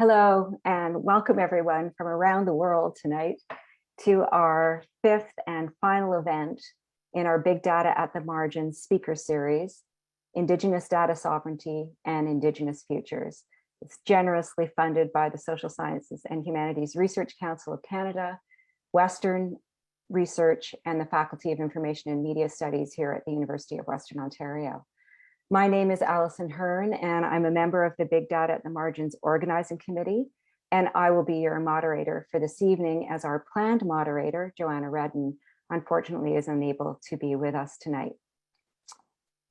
Hello and welcome everyone from around the world tonight to our fifth and final event in our Big Data at the Margins speaker series, Indigenous Data Sovereignty and Indigenous Futures. It's generously funded by the Social Sciences and Humanities Research Council of Canada, Western Research, and the Faculty of Information and Media Studies here at the University of Western Ontario. My name is Alison Hearn, and I'm a member of the Big Data at the Margins Organizing Committee, and I will be your moderator for this evening as our planned moderator, Joanna Redden, unfortunately is unable to be with us tonight.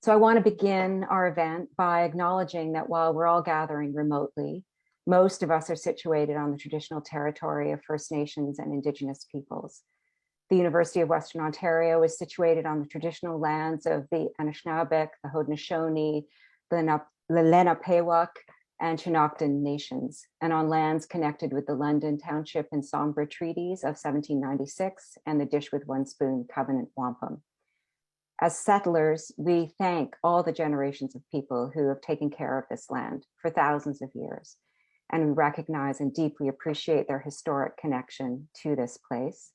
So I want to begin our event by acknowledging that while we're all gathering remotely, most of us are situated on the traditional territory of First Nations and Indigenous peoples. The University of Western Ontario is situated on the traditional lands of the Anishinaabeg, the Haudenosaunee, the Lenape'wak, and Chinookan nations, and on lands connected with the London Township and Sombra Treaties of 1796 and the Dish with One Spoon Covenant Wampum. As settlers, we thank all the generations of people who have taken care of this land for thousands of years, and we recognize and deeply appreciate their historic connection to this place.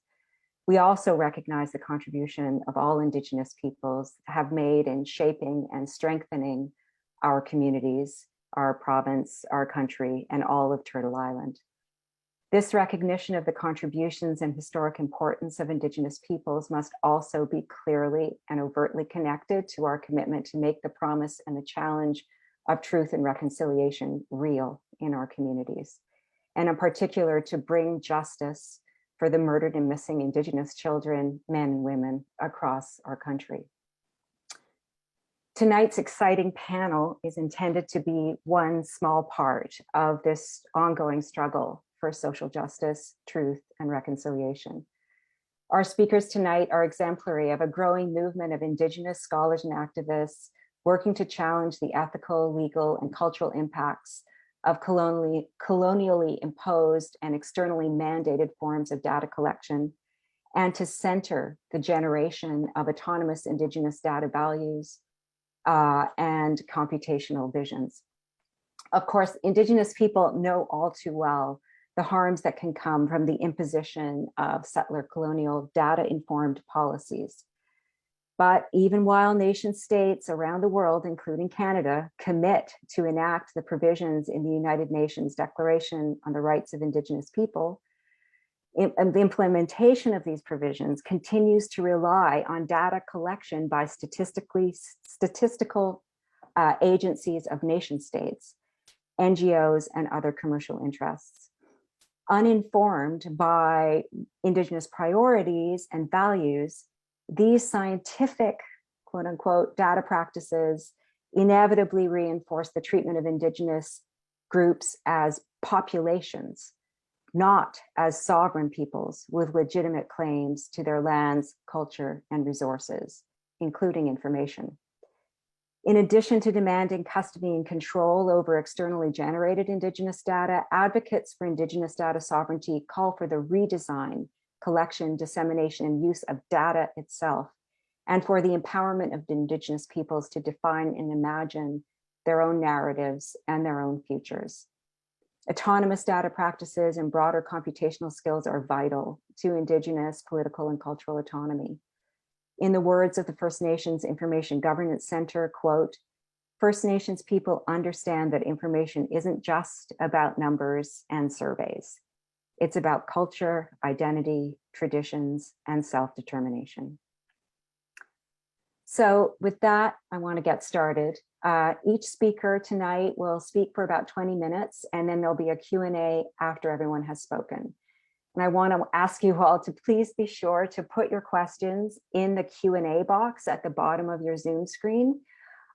We also recognize the contribution of all Indigenous peoples have made in shaping and strengthening our communities, our province, our country, and all of Turtle Island. This recognition of the contributions and historic importance of Indigenous peoples must also be clearly and overtly connected to our commitment to make the promise and the challenge of truth and reconciliation real in our communities, and in particular to bring justice for the murdered and missing Indigenous children, men and women across our country. Tonight's exciting panel is intended to be one small part of this ongoing struggle for social justice, truth, and reconciliation. Our speakers tonight are exemplary of a growing movement of Indigenous scholars and activists working to challenge the ethical, legal, and cultural impacts of colonially imposed and externally mandated forms of data collection, and to center the generation of autonomous Indigenous data values and computational visions. Of course, Indigenous people know all too well the harms that can come from the imposition of settler-colonial data-informed policies. But even while nation states around the world, including Canada, commit to enact the provisions in the United Nations Declaration on the Rights of Indigenous People, the implementation of these provisions continues to rely on data collection by statistical agencies of nation states, NGOs, and other commercial interests. Uninformed by Indigenous priorities and values, these scientific, quote unquote, data practices inevitably reinforce the treatment of Indigenous groups as populations, not as sovereign peoples with legitimate claims to their lands, culture, and resources, including information. In addition to demanding custody and control over externally generated Indigenous data, advocates for Indigenous data sovereignty call for the redesign, collection, dissemination, and use of data itself, and for the empowerment of Indigenous peoples to define and imagine their own narratives and their own futures. Autonomous data practices and broader computational skills are vital to Indigenous political and cultural autonomy. In the words of the First Nations Information Governance Center, quote, First Nations people understand that information isn't just about numbers and surveys. It's about culture, identity, traditions, and self-determination. So with that, I want to get started. Each speaker tonight will speak for about 20 minutes, and then there'll be a Q&A after everyone has spoken. And I want to ask you all to please be sure to put your questions in the Q&A box at the bottom of your Zoom screen,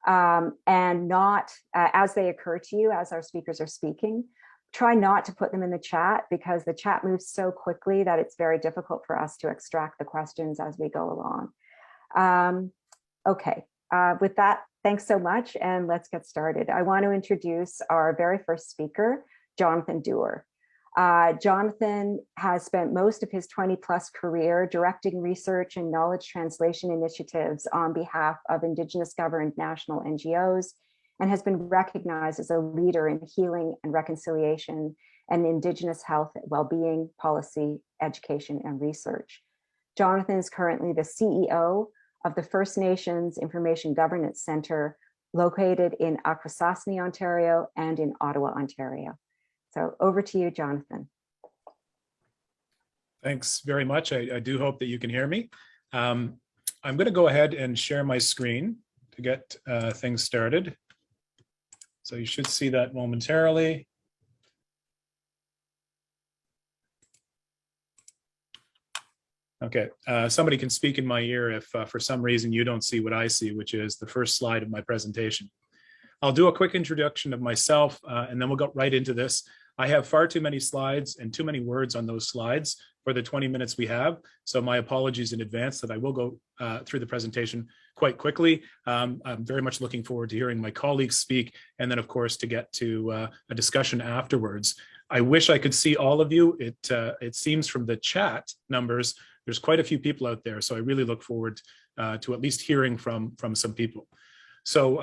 and not as they occur to you as our speakers are speaking. Try not to put them in the chat because the chat moves so quickly that it's very difficult for us to extract the questions as we go along. Okay, with that, thanks so much, and let's get started. I want to introduce our very first speaker, Jonathan Dewar. Jonathan has spent most of his 20-plus career directing research and knowledge translation initiatives on behalf of Indigenous governed national NGOs, and has been recognized as a leader in healing and reconciliation and Indigenous health, well-being, policy, education, and research. Jonathan is currently the CEO of the First Nations Information Governance Center located in Akwesasne, Ontario, and in Ottawa, Ontario. So over to you, Jonathan. Thanks very much. I do hope that you can hear me. I'm going to go ahead and share my screen to get things started. So you should see that momentarily. Okay, somebody can speak in my ear if for some reason you don't see what I see, which is the first slide of my presentation. I'll do a quick introduction of myself and then we'll go right into this. I have far too many slides and too many words on those slides for the 20 minutes we have. So my apologies in advance that I will go through the presentation quite quickly. I'm very much looking forward to hearing my colleagues speak and then of course to get to a discussion afterwards. I wish I could see all of you. It seems from the chat numbers, there's quite a few people out there. So I really look forward to at least hearing from some people. So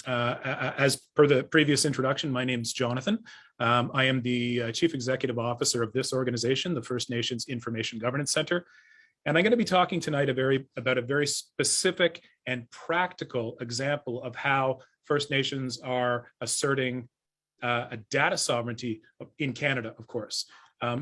as per the previous introduction, my name is Jonathan. I am the Chief Executive Officer of this organization, the First Nations Information Governance Center. And I'm going to be talking tonight about a very specific and practical example of how First Nations are asserting a data sovereignty in Canada, of course.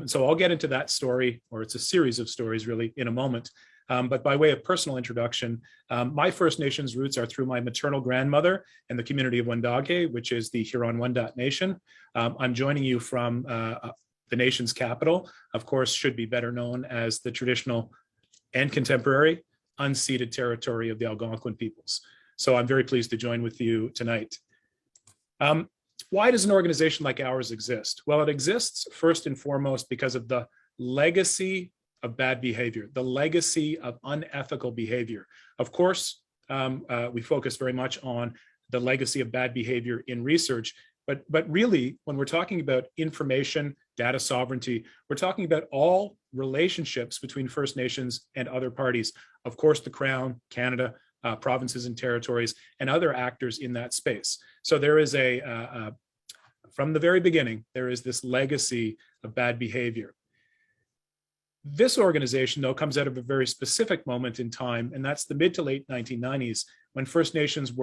So I'll get into that story, or it's a series of stories really, in a moment. But by way of personal introduction, my First Nations roots are through my maternal grandmother and the community of Wendake, which is the Huron-Wendat Nation. I'm joining you from the nation's capital, of course, should be better known as the traditional and contemporary unceded territory of the Algonquin peoples. So I'm very pleased to join with you tonight. Why does an organization like ours exist? Well, it exists first and foremost because of the legacy of bad behavior, the legacy of unethical behavior. Of course, we focus very much on the legacy of bad behavior in research, but really, when we're talking about information, data sovereignty, we're talking about all relationships between First Nations and other parties. Of course, the Crown, Canada, provinces and territories, and other actors in that space. So there is from the very beginning, there is this legacy of bad behavior. This organization, though, comes out of a very specific moment in time, and that's the mid to late 1990s, when First Nations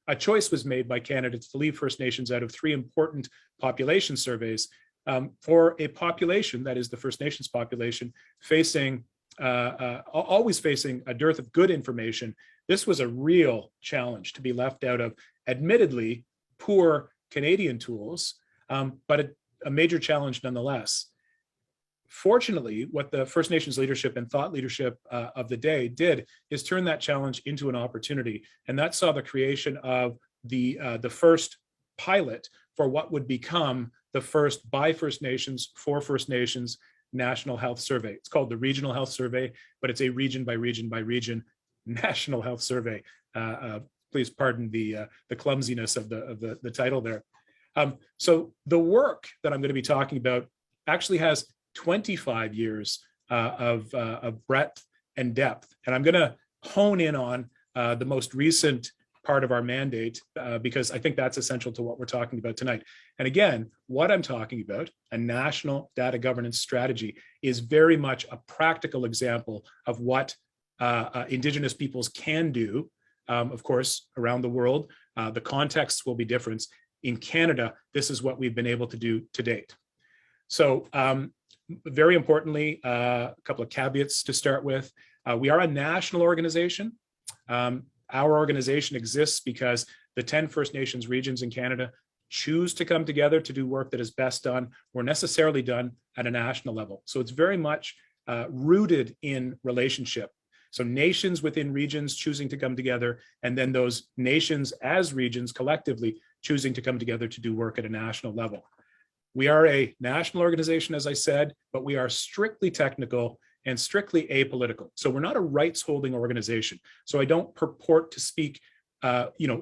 a choice was made by Canada to leave First Nations out of 3 important population surveys for a population, that is the First Nations population, always facing a dearth of good information. This was a real challenge to be left out of admittedly poor Canadian tools, but a major challenge nonetheless. Fortunately, what the First Nations leadership and thought leadership of the day did is turn that challenge into an opportunity. And that saw the creation of the first pilot for what would become the first by First Nations, for First Nations National Health Survey. It's called the Regional Health Survey, but it's a region by region by region National Health Survey. Please pardon the clumsiness of the title there. So the work that I'm going to be talking about actually has 25 years of breadth and depth. And I'm going to hone in on the most recent part of our mandate because I think that's essential to what we're talking about tonight. And again, what I'm talking about, a national data governance strategy, is very much a practical example of what Indigenous peoples can do. Of course, around the world, the contexts will be different. In Canada, this is what we've been able to do to date. So very importantly, a couple of caveats to start with. We are a national organization. Our organization exists because the 10 First Nations regions in Canada choose to come together to do work that is best done or necessarily done at a national level. So it's very much rooted in relationship. So nations within regions choosing to come together, and then those nations as regions collectively choosing to come together to do work at a national level. We are a national organization, as I said, but we are strictly technical and strictly apolitical. So we're not a rights-holding organization. So I don't purport to speak,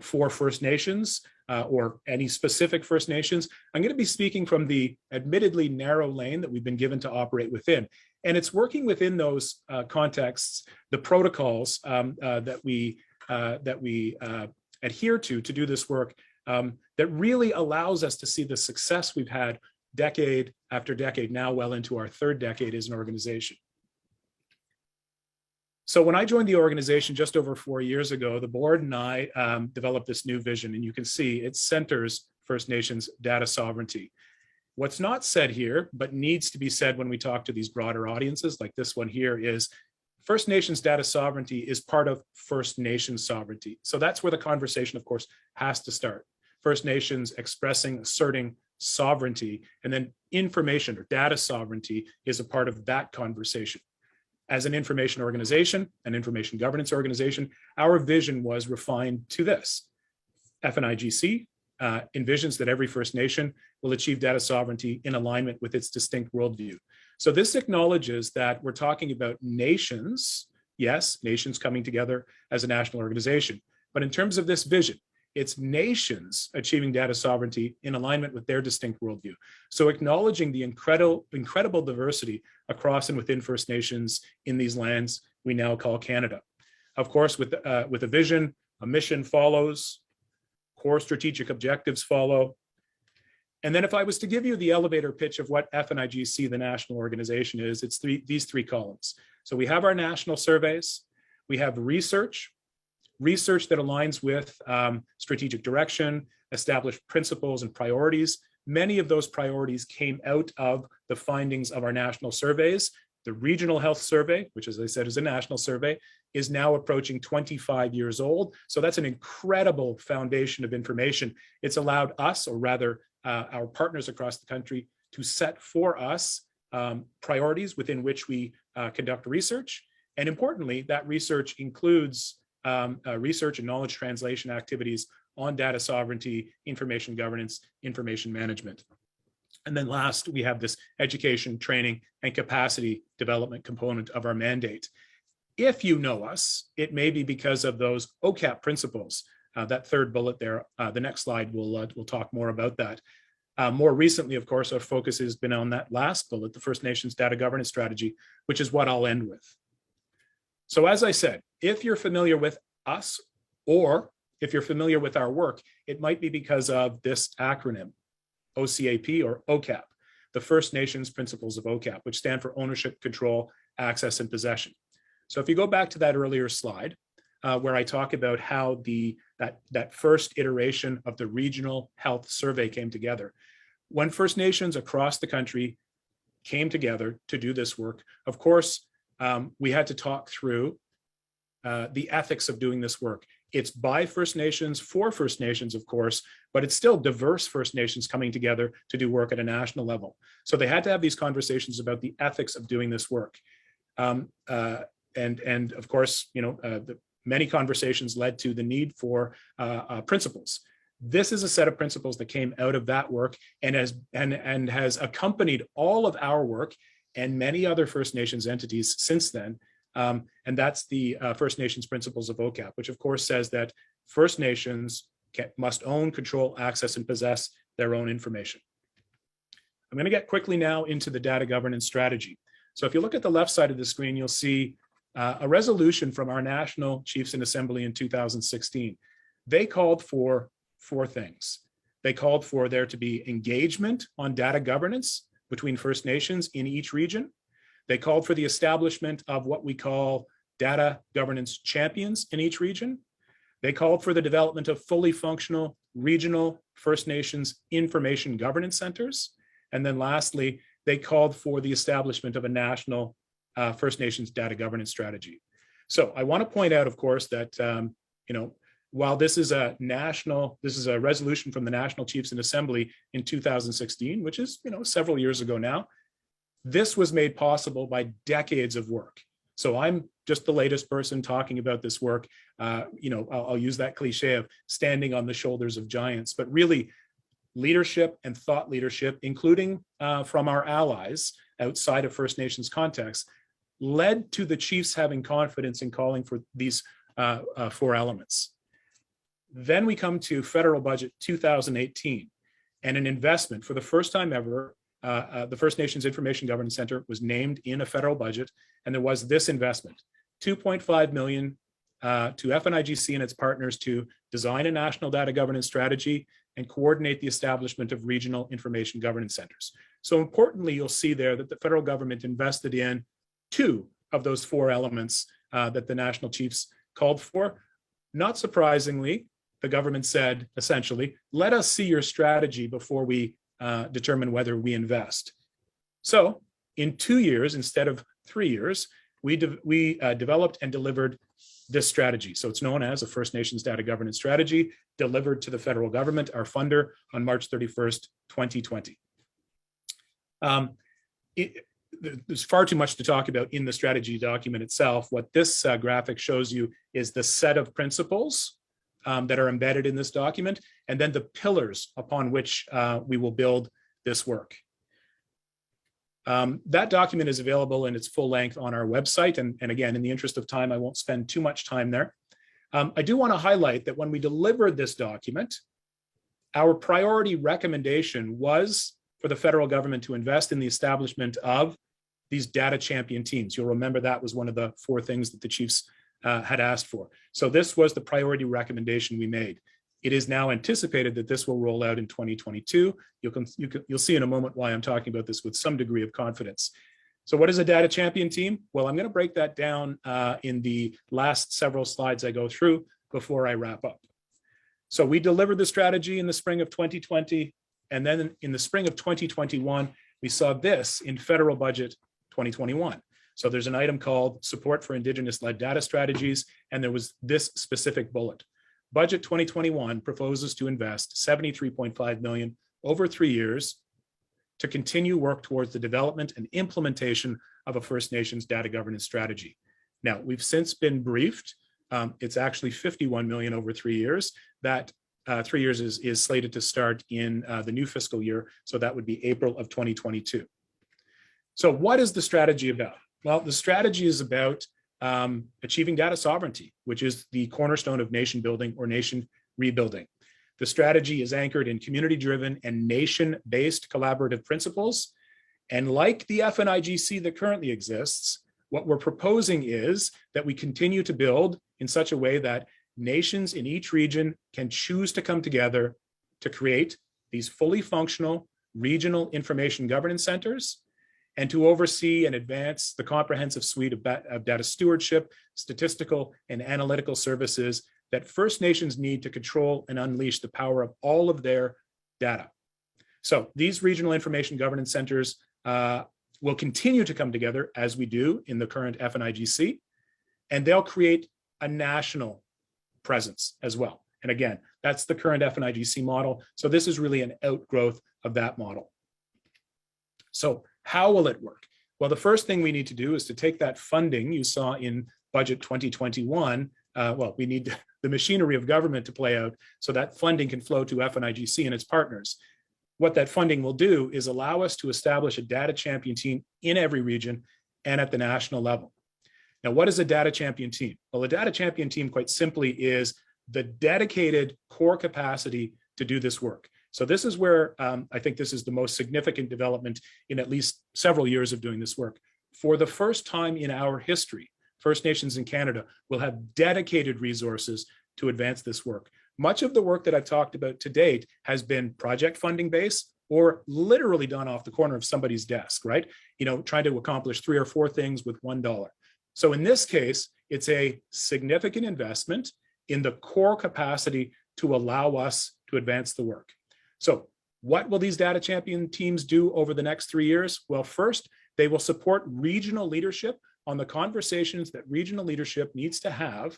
for First Nations or any specific First Nations. I'm going to be speaking from the admittedly narrow lane that we've been given to operate within. And it's working within those contexts, the protocols that we adhere to do this work that really allows us to see the success we've had decade after decade, now well into our third decade as an organization. So when I joined the organization just over 4 years ago, the board and I developed this new vision, and you can see it centers First Nations data sovereignty. What's not said here, but needs to be said when we talk to these broader audiences, like this one here, is First Nations data sovereignty is part of First Nations sovereignty. So that's where the conversation, of course, has to start. First Nations expressing, asserting sovereignty, and then information or data sovereignty is a part of that conversation. As an information organization, an information governance organization, our vision was refined to this. FNIGC envisions that every First Nation will achieve data sovereignty in alignment with its distinct worldview. So this acknowledges that we're talking about nations, yes, nations coming together as a national organization, but in terms of this vision, it's nations achieving data sovereignty in alignment with their distinct worldview. So acknowledging the incredible diversity across and within First Nations in these lands we now call Canada. Of course, with a vision, a mission follows, core strategic objectives follow. And then if I was to give you the elevator pitch of what FNIGC, the national organization, is, it's these three columns. So we have our national surveys, we have research that aligns with strategic direction, established principles and priorities. Many of those priorities came out of the findings of our national surveys. The regional health survey, which as I said is a national survey, is now approaching 25 years old. So that's an incredible foundation of information. It's allowed us, or rather our partners across the country, to set for us priorities within which we conduct research. And importantly, that research includes research and knowledge translation activities on data sovereignty, information governance, information management. And then last, we have this education, training, and capacity development component of our mandate. If you know us, it may be because of those OCAP principles. That third bullet there, the next slide, we'll talk more about that. More recently, of course, our focus has been on that last bullet, the First Nations data governance strategy, which is what I'll end with. So as I said, if you're familiar with us, or if you're familiar with our work, it might be because of this acronym, OCAP or OCAP, the First Nations Principles of OCAP, which stand for ownership, control, access, and possession. So if you go back to that earlier slide, where I talk about how that first iteration of the regional health survey came together. When First Nations across the country came together to do this work, of course, we had to talk through the ethics of doing this work. It's by First Nations, for First Nations, of course, but it's still diverse First Nations coming together to do work at a national level. So they had to have these conversations about the ethics of doing this work. And of course, the many conversations led to the need for principles. This is a set of principles that came out of that work and has accompanied all of our work and many other First Nations entities since then. And that's the First Nations Principles of OCAP, which of course says that First Nations must own, control, access, and possess their own information. I'm going to get quickly now into the data governance strategy. So if you look at the left side of the screen, you'll see a resolution from our National Chiefs in Assembly in 2016. They called for four things. They called for there to be engagement on data governance between First Nations in each region. They called for the establishment of what we call data governance champions in each region. They called for the development of fully functional regional First Nations information governance centers. And then lastly, they called for the establishment of a national First Nations data governance strategy. So I want to point out, of course, that while this is a resolution from the National Chiefs in Assembly in 2016, which is several years ago now, this was made possible by decades of work. So I'm just the latest person talking about this work. I'll use that cliche of standing on the shoulders of giants, but really leadership and thought leadership, including from our allies outside of First Nations context, led to the chiefs having confidence in calling for these four elements. Then we come to federal budget 2018, and an investment for the first time ever. The First Nations Information Governance Center was named in a federal budget, and there was this investment, $2.5 million to FNIGC and its partners to design a national data governance strategy and coordinate the establishment of regional information governance centers. So importantly, you'll see there that the federal government invested in 2 of those 4 elements that the national chiefs called for. Not surprisingly, the government said, essentially, let us see your strategy before we determine whether we invest. So in 2 years, instead of 3 years, we developed and delivered this strategy. So it's known as a First Nations Data Governance Strategy, delivered to the federal government, our funder, on March 31st, 2020. There's far too much to talk about in the strategy document itself. What this graphic shows you is the set of principles that are embedded in this document, and then the pillars upon which we will build this work. That document is available in its full length on our website. And again, in the interest of time, I won't spend too much time there. I do want to highlight that when we delivered this document, our priority recommendation was for the federal government to invest in the establishment of these data champion teams. You'll remember that was one of the 4 things that the chiefs had asked for. So this was the priority recommendation we made. It is now anticipated that this will roll out in 2022. You'll see in a moment why I'm talking about this with some degree of confidence. So what is a data champion team? Well, I'm going to break that down in the last several slides I go through before I wrap up. So we delivered the strategy in the spring of 2020, and then in the spring of 2021, we saw this in federal budget 2021. So there's an item called Support for Indigenous-Led Data Strategies, and there was this specific bullet. Budget 2021 proposes to invest $73.5 million over 3 years to continue work towards the development and implementation of a First Nations data governance strategy. Now, we've since been briefed. It's actually $51 million over 3 years. That 3 years is slated to start in the new fiscal year, so that would be April of 2022. So what is the strategy about? Well, the strategy is about achieving data sovereignty, which is the cornerstone of nation building or nation rebuilding. The strategy is anchored in community-driven and nation-based collaborative principles. And like the FNIGC that currently exists, what we're proposing is that we continue to build in such a way that nations in each region can choose to come together to create these fully functional regional information governance centers and to oversee and advance the comprehensive suite of data stewardship, statistical, and analytical services that First Nations need to control and unleash the power of all of their data. So these regional information governance centers will continue to come together as we do in the current FNIGC, and they'll create a national presence as well. And again, that's the current FNIGC model. So this is really an outgrowth of that model. So how will it work? Well, the first thing we need to do is to take that funding you saw in budget 2021. Well, we need the machinery of government to play out so that funding can flow to FNIGC and its partners. What that funding will do is allow us to establish a data champion team in every region and at the national level. Now, what is a data champion team? Well, a data champion team, quite simply, is the dedicated core capacity to do this work. So this is where I think this is the most significant development in at least several years of doing this work. For the first time in our history, First Nations in Canada will have dedicated resources to advance this work. Much of the work that I've talked about to date has been project funding based or literally done off the corner of somebody's desk, right? You know, trying to accomplish 3 or 4 things with $1. So in this case, it's a significant investment in the core capacity to allow us to advance the work. So what will these data champion teams do over the next 3 years? Well, first, they will support regional leadership on the conversations that regional leadership needs to have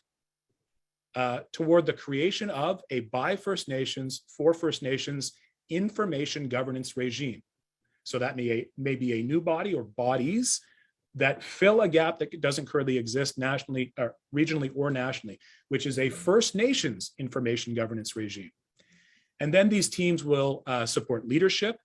toward the creation of a by First Nations, for First Nations information governance regime. So that may be a new body or bodies that fill a gap that doesn't currently exist nationally, or regionally or nationally, which is a First Nations information governance regime. And then these teams will support leadership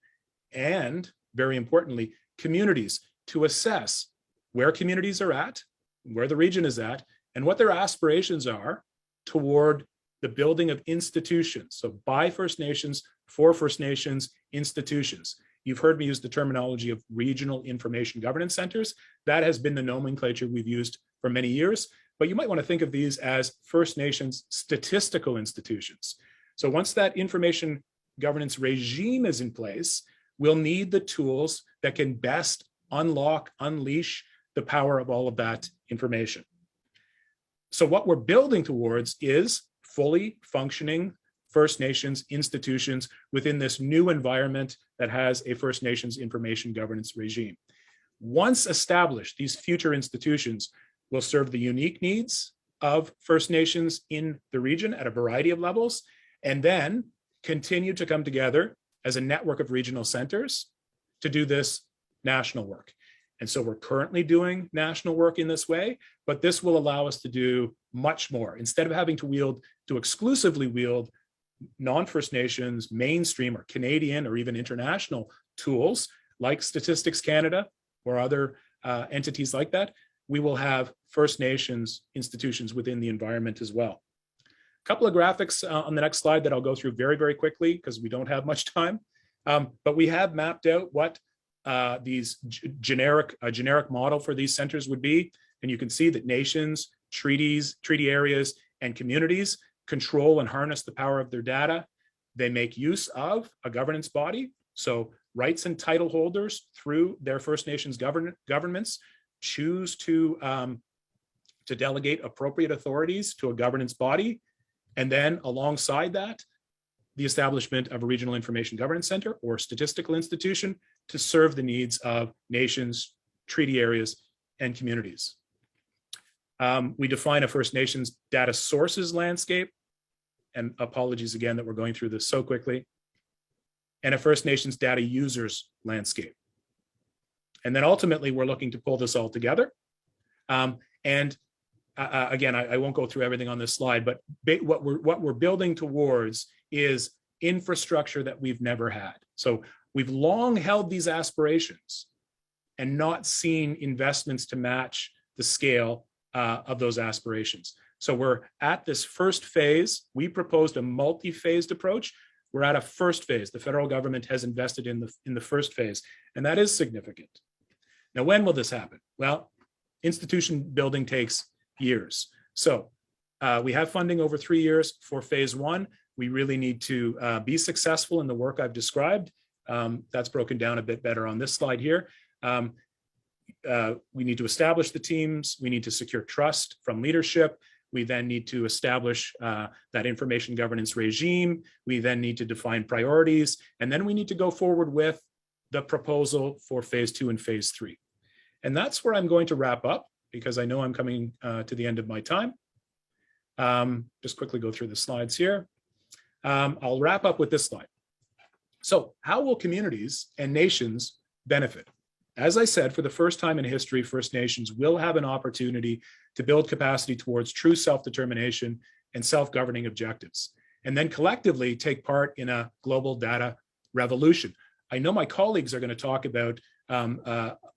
and, very importantly, communities to assess where communities are at, where the region is at, and what their aspirations are toward the building of institutions. So by First Nations, for First Nations institutions. You've heard me use the terminology of regional information governance centers. That has been the nomenclature we've used for many years, but you might want to think of these as First Nations statistical institutions. So once that information governance regime is in place, we'll need the tools that can best unlock, unleash the power of all of that information. So what we're building towards is fully functioning First Nations institutions within this new environment that has a First Nations information governance regime. Once established, these future institutions will serve the unique needs of First Nations in the region at a variety of levels, and then continue to come together as a network of regional centers to do this national work. And so we're currently doing national work in this way, but this will allow us to do much more. Instead of having to exclusively wield non-First Nations, mainstream or Canadian or even international tools like Statistics Canada or other entities like that, we will have First Nations institutions within the environment as well. A couple of graphics on the next slide that I'll go through very, very quickly because we don't have much time. But we have mapped out what these generic model for these centers would be. And you can see that nations, treaty areas, and communities control and harness the power of their data. They make use of a governance body. So rights and title holders through their First Nations governments choose to delegate appropriate authorities to a governance body. And then alongside that, the establishment of a regional information governance center or statistical institution to serve the needs of nations, treaty areas, and communities. We define a First Nations data sources landscape, and apologies again that we're going through this so quickly, and a First Nations data users landscape. And then ultimately, we're looking to pull this all together. Again, I won't go through everything on this slide, but what we're building towards is infrastructure that we've never had. So we've long held these aspirations and not seen investments to match the scale of those aspirations. So we're at this first phase. We proposed a multi-phased approach. We're at a first phase. The federal government has invested in the first phase, and that is significant. Now, when will this happen? Well, institution building takes years. So we have funding over 3 years for phase one. We really need to be successful in the work I've described. That's broken down a bit better on this slide here. We need to establish the teams. We need to secure trust from leadership. We then need to establish that information governance regime. We then need to define priorities. And then we need to go forward with the proposal for phase two and phase three. And that's where I'm going to wrap up because I know I'm coming to the end of my time. Just quickly go through the slides here. I'll wrap up with this slide. So how will communities and nations benefit? As I said, for the first time in history, First Nations will have an opportunity to build capacity towards true self-determination and self-governing objectives, and then collectively take part in a global data revolution. I know my colleagues are going to talk about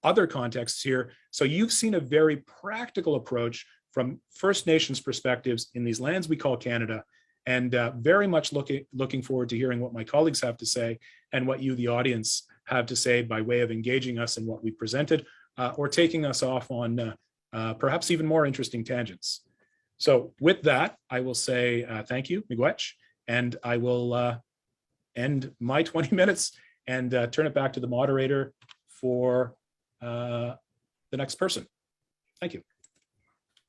other contexts here. So you've seen a very practical approach from First Nations perspectives in these lands we call Canada, and very much looking forward to hearing what my colleagues have to say and what you, the audience, have to say by way of engaging us in what we presented or taking us off on perhaps even more interesting tangents. So with that, I will say thank you, Miigwech, and I will end my 20 minutes and turn it back to the moderator for the next person. Thank you.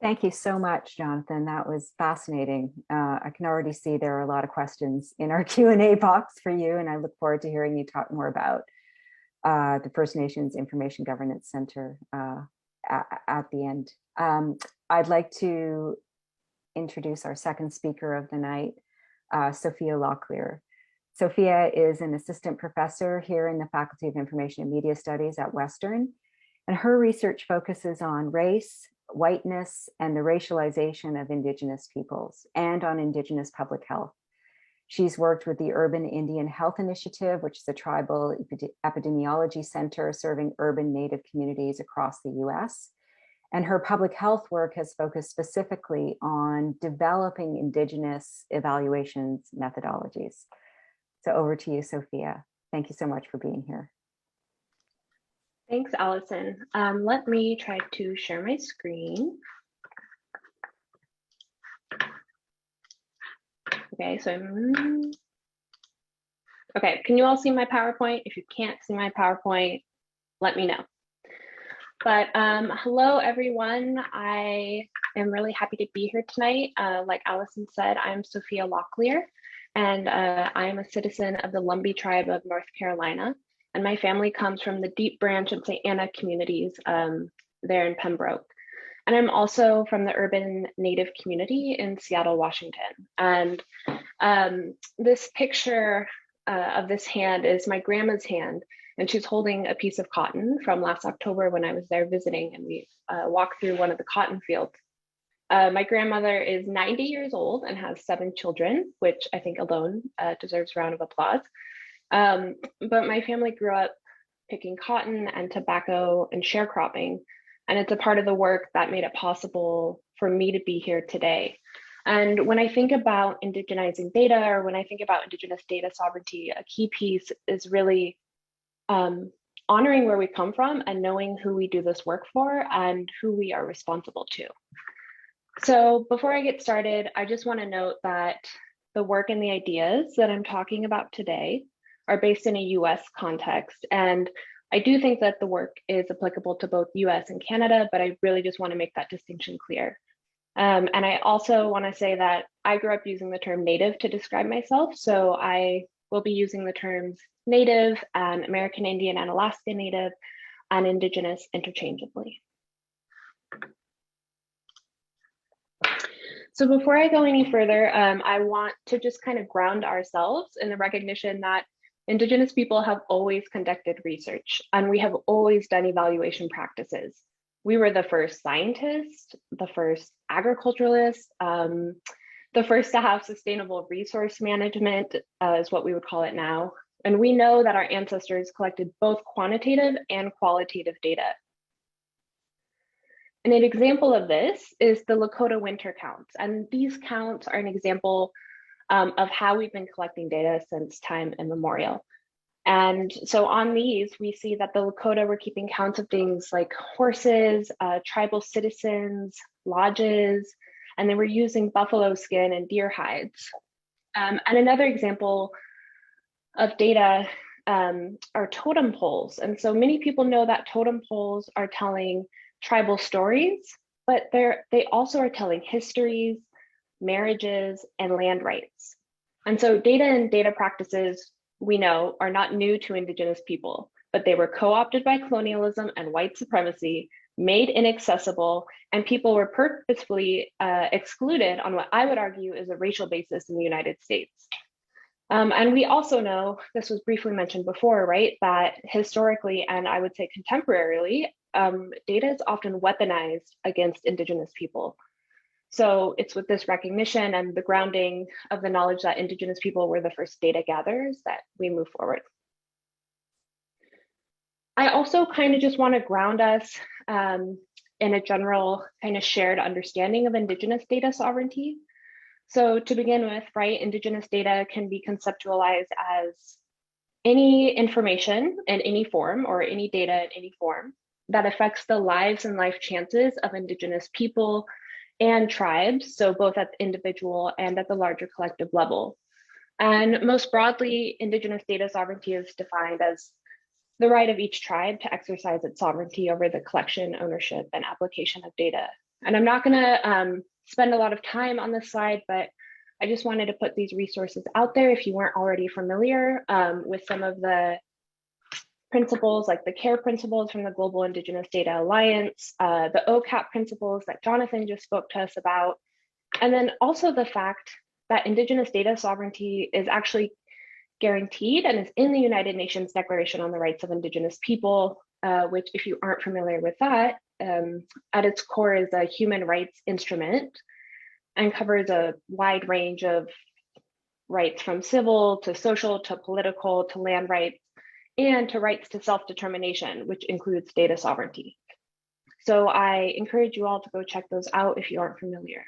Thank you so much, Jonathan. That was fascinating. I can already see there are a lot of questions in our Q&A box for you, and I look forward to hearing you talk more about the First Nations Information Governance Center at the end. I'd like to introduce our second speaker of the night, Sofia Locklear. Sofia is an assistant professor here in the Faculty of Information and Media Studies at Western, and her research focuses on race, whiteness, and the racialization of Indigenous peoples, and on Indigenous public health. She's worked with the Urban Indian Health Initiative, which is a tribal epidemiology center serving urban Native communities across the US. And her public health work has focused specifically on developing Indigenous evaluations methodologies. So over to you, Sofia. Thank you so much for being here. Thanks, Allison. Let me try to share my screen. Okay, so Okay, can you all see my PowerPoint? If you can't see my PowerPoint, let me know. But hello, everyone. I am really happy to be here tonight. Like Allison said, I'm Sofia Locklear, and I am a citizen of the Lumbee tribe of North Carolina. And my family comes from the Deep Branch and St. Anna communities there in Pembroke. And I'm also from the urban Native community in Seattle, Washington. And this picture of this hand is my grandma's hand, and she's holding a piece of cotton from last October when I was there visiting, and we walked through one of the cotton fields. My grandmother is 90 years old and has 7 children, which I think alone deserves a round of applause. But my family grew up picking cotton and tobacco and sharecropping, and it's a part of the work that made it possible for me to be here today. And when I think about indigenizing data, or when I think about Indigenous data sovereignty, a key piece is really honoring where we come from and knowing who we do this work for and who we are responsible to. So before I get started, I just want to note that the work and the ideas that I'm talking about today are based in a US context. And I do think that the work is applicable to both US and Canada, but I really just want to make that distinction clear. And I also want to say that I grew up using the term Native to describe myself. So I will be using the terms Native and American Indian and Alaska Native and Indigenous interchangeably. So before I go any further, I want to just kind of ground ourselves in the recognition that Indigenous people have always conducted research, and we have always done evaluation practices. We were the first scientists, the first agriculturalists, the first to have sustainable resource management, is what we would call it now. And we know that our ancestors collected both quantitative and qualitative data. And an example of this is the Lakota winter counts. And these counts are an example of how we've been collecting data since time immemorial. And so on these, we see that the Lakota were keeping counts of things like horses, tribal citizens, lodges, and they were using buffalo skin and deer hides. And another example of data are totem poles. And so many people know that totem poles are telling tribal stories, but they also are telling histories, marriages, and land rights. And so data and data practices, we know, are not new to Indigenous people, but they were co-opted by colonialism and white supremacy, made inaccessible, and people were purposefully excluded on what I would argue is a racial basis in the United States. And we also know, this was briefly mentioned before, right, that historically, and I would say contemporarily, data is often weaponized against Indigenous people. So it's with this recognition and the grounding of the knowledge that Indigenous people were the first data gatherers that we move forward. I also kind of just want to ground us in a general kind of shared understanding of Indigenous data sovereignty. So to begin with, right, Indigenous data can be conceptualized as any information in any form or any data in any form that affects the lives and life chances of Indigenous people and tribes, so both at the individual and at the larger collective level. And most broadly, Indigenous data sovereignty is defined as the right of each tribe to exercise its sovereignty over the collection, ownership, and application of data. And I'm not gonna spend a lot of time on this slide, but I just wanted to put these resources out there if you weren't already familiar with some of the principles, like the CARE principles from the Global Indigenous Data Alliance, the OCAP principles that Jonathan just spoke to us about, and then also the fact that Indigenous data sovereignty is actually guaranteed and is in the United Nations Declaration on the Rights of Indigenous People, which, if you aren't familiar with that, at its core is a human rights instrument and covers a wide range of rights from civil to social to political to land rights, and to rights to self-determination, which includes data sovereignty. So I encourage you all to go check those out if you aren't familiar.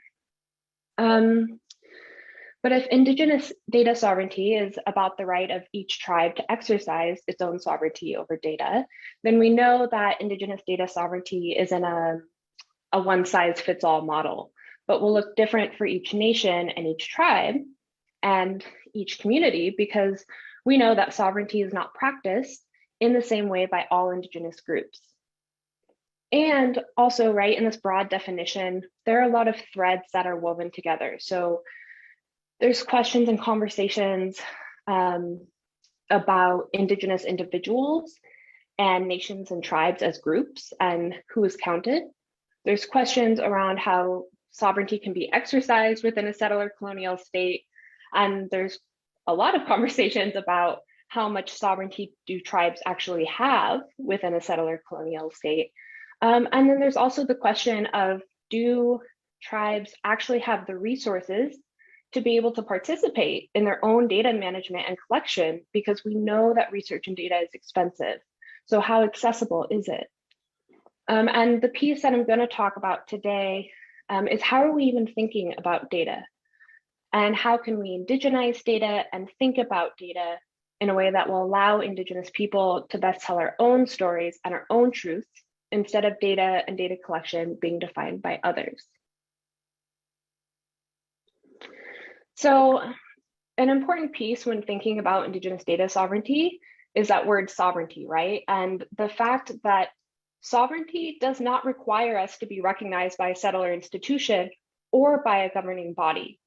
But if Indigenous data sovereignty is about the right of each tribe to exercise its own sovereignty over data, then we know that Indigenous data sovereignty isn't a one-size-fits-all model, but will look different for each nation and each tribe and each community, because we know that sovereignty is not practiced in the same way by all Indigenous groups. And also, right, in this broad definition, there are a lot of threads that are woven together. So there's questions and conversations about Indigenous individuals and nations and tribes as groups and who is counted. There's questions around how sovereignty can be exercised within a settler-colonial state. And there's a lot of conversations about how much sovereignty do tribes actually have within a settler-colonial state. And then there's also the question of, do tribes actually have the resources to be able to participate in their own data management and collection? Because we know that research and data is expensive. So how accessible is it? And the piece that I'm going to talk about today is, how are we even thinking about data? And how can we indigenize data and think about data in a way that will allow Indigenous people to best tell our own stories and our own truths, instead of data and data collection being defined by others? So an important piece when thinking about Indigenous data sovereignty is that word sovereignty, right? And the fact that sovereignty does not require us to be recognized by a settler institution or by a governing body.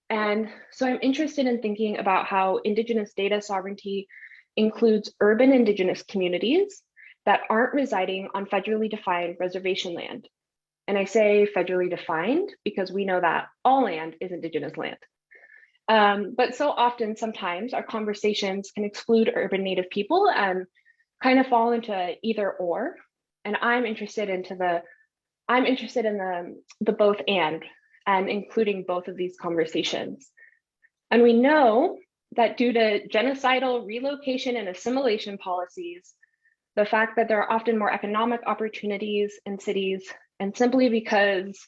And so I'm interested in thinking about how Indigenous data sovereignty includes urban Indigenous communities that aren't residing on federally defined reservation land. And I say federally defined because we know that all land is Indigenous land. But so often, sometimes our conversations can exclude urban Native people and kind of fall into either or. And I'm interested in the both and including both of these conversations. And we know that due to genocidal relocation and assimilation policies, the fact that there are often more economic opportunities in cities, and simply because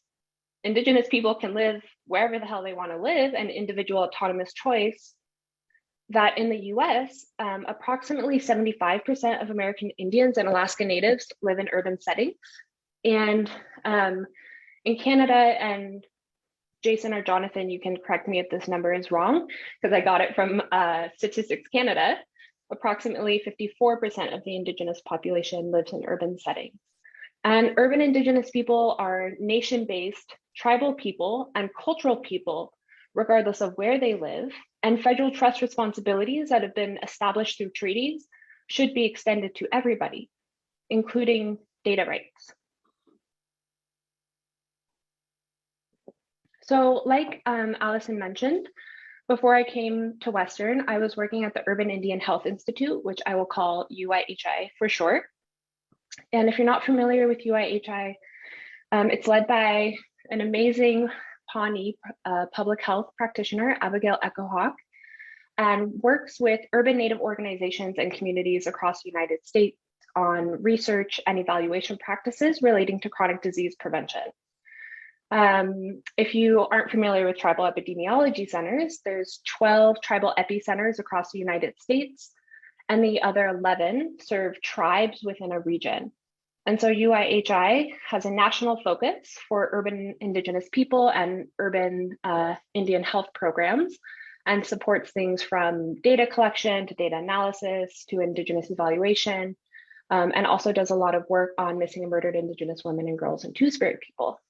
Indigenous people can live wherever the hell they want to live and individual autonomous choice, that in the US, approximately 75% of American Indians and Alaska Natives live in urban settings. And in Canada, and Jason or Jonathan, you can correct me if this number is wrong, because I got it from Statistics Canada, approximately 54% of the Indigenous population lives in urban settings. And urban Indigenous people are nation-based, tribal people, and cultural people, regardless of where they live, and federal trust responsibilities that have been established through treaties should be extended to everybody, including data rights. So like Allison mentioned, before I came to Western, I was working at the Urban Indian Health Institute, which I will call UIHI for short. And if you're not familiar with UIHI, it's led by an amazing Pawnee public health practitioner, Abigail Echohawk, and works with urban Native organizations and communities across the United States on research and evaluation practices relating to chronic disease prevention. If you aren't familiar with tribal epidemiology centers, there's 12 tribal epicenters across the United States, and the other 11 serve tribes within a region. And so UIHI has a national focus for urban Indigenous people and urban Indian health programs, and supports things from data collection to data analysis to Indigenous evaluation, and also does a lot of work on missing and murdered Indigenous women and girls and Two-Spirit people.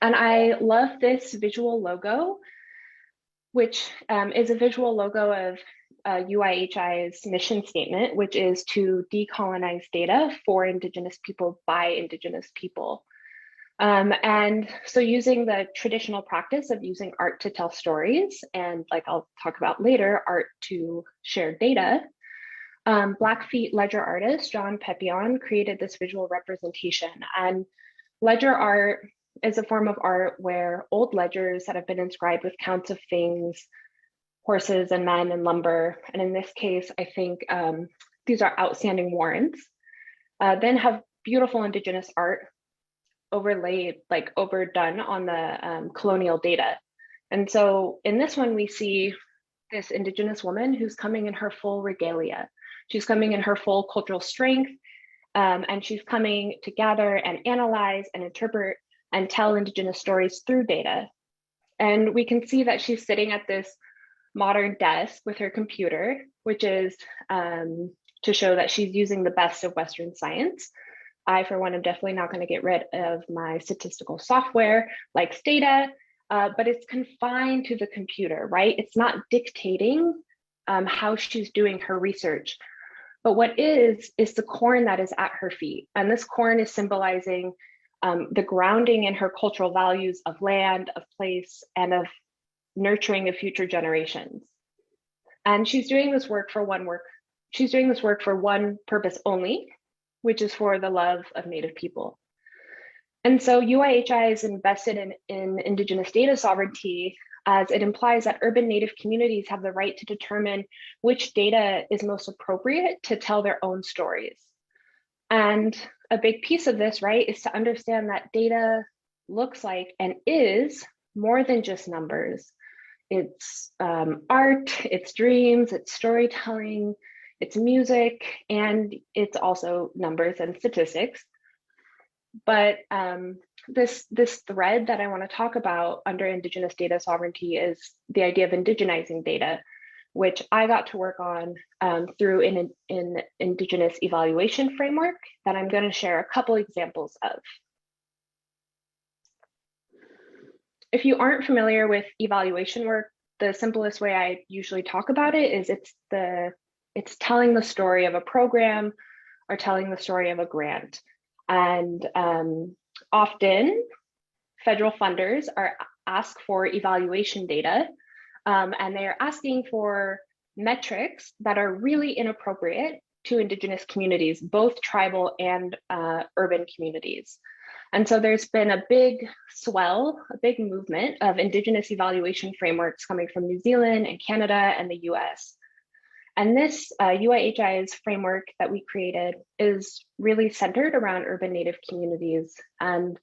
And I love this visual logo, which is a visual logo of UIHI's mission statement, which is to decolonize data for Indigenous people by Indigenous people. And so using the traditional practice of using art to tell stories, and like I'll talk about later, art to share data, Blackfeet ledger artist John Pepion created this visual representation. And ledger art is a form of art where old ledgers that have been inscribed with counts of things, horses and men and lumber, and in this case, I think these are outstanding warrants, then have beautiful Indigenous art overlaid, like overdone on the colonial data. And so in this one, we see this Indigenous woman who's coming in her full regalia. She's coming in her full cultural strength, and she's coming to gather and analyze and interpret and tell Indigenous stories through data. And we can see that she's sitting at this modern desk with her computer, which is to show that she's using the best of Western science. I, for one, am definitely not going to get rid of my statistical software like Stata, but it's confined to the computer, right? It's not dictating how she's doing her research. But what is the corn that is at her feet. And this corn is symbolizing the grounding in her cultural values of land, of place, and of nurturing the future generations. And she's doing this work for one purpose only, which is for the love of Native people. And so UIHI is invested in Indigenous data sovereignty, as it implies that urban Native communities have the right to determine which data is most appropriate to tell their own stories. And a big piece of this, right, is to understand that data looks like and is more than just numbers. It's art, it's dreams, it's storytelling, it's music, and it's also numbers and statistics. But this thread that I want to talk about under Indigenous data sovereignty is the idea of indigenizing data, which I got to work on through an Indigenous evaluation framework that I'm going to share a couple examples of. If you aren't familiar with evaluation work, the simplest way I usually talk about it is it's telling the story of a program or telling the story of a grant. And often federal funders are asked for evaluation data, and they are asking for metrics that are really inappropriate to Indigenous communities, both tribal and urban communities. And so there's been a big movement of Indigenous evaluation frameworks coming from New Zealand and Canada and the US. And this UIHI's framework that we created is really centered around urban Native communities. And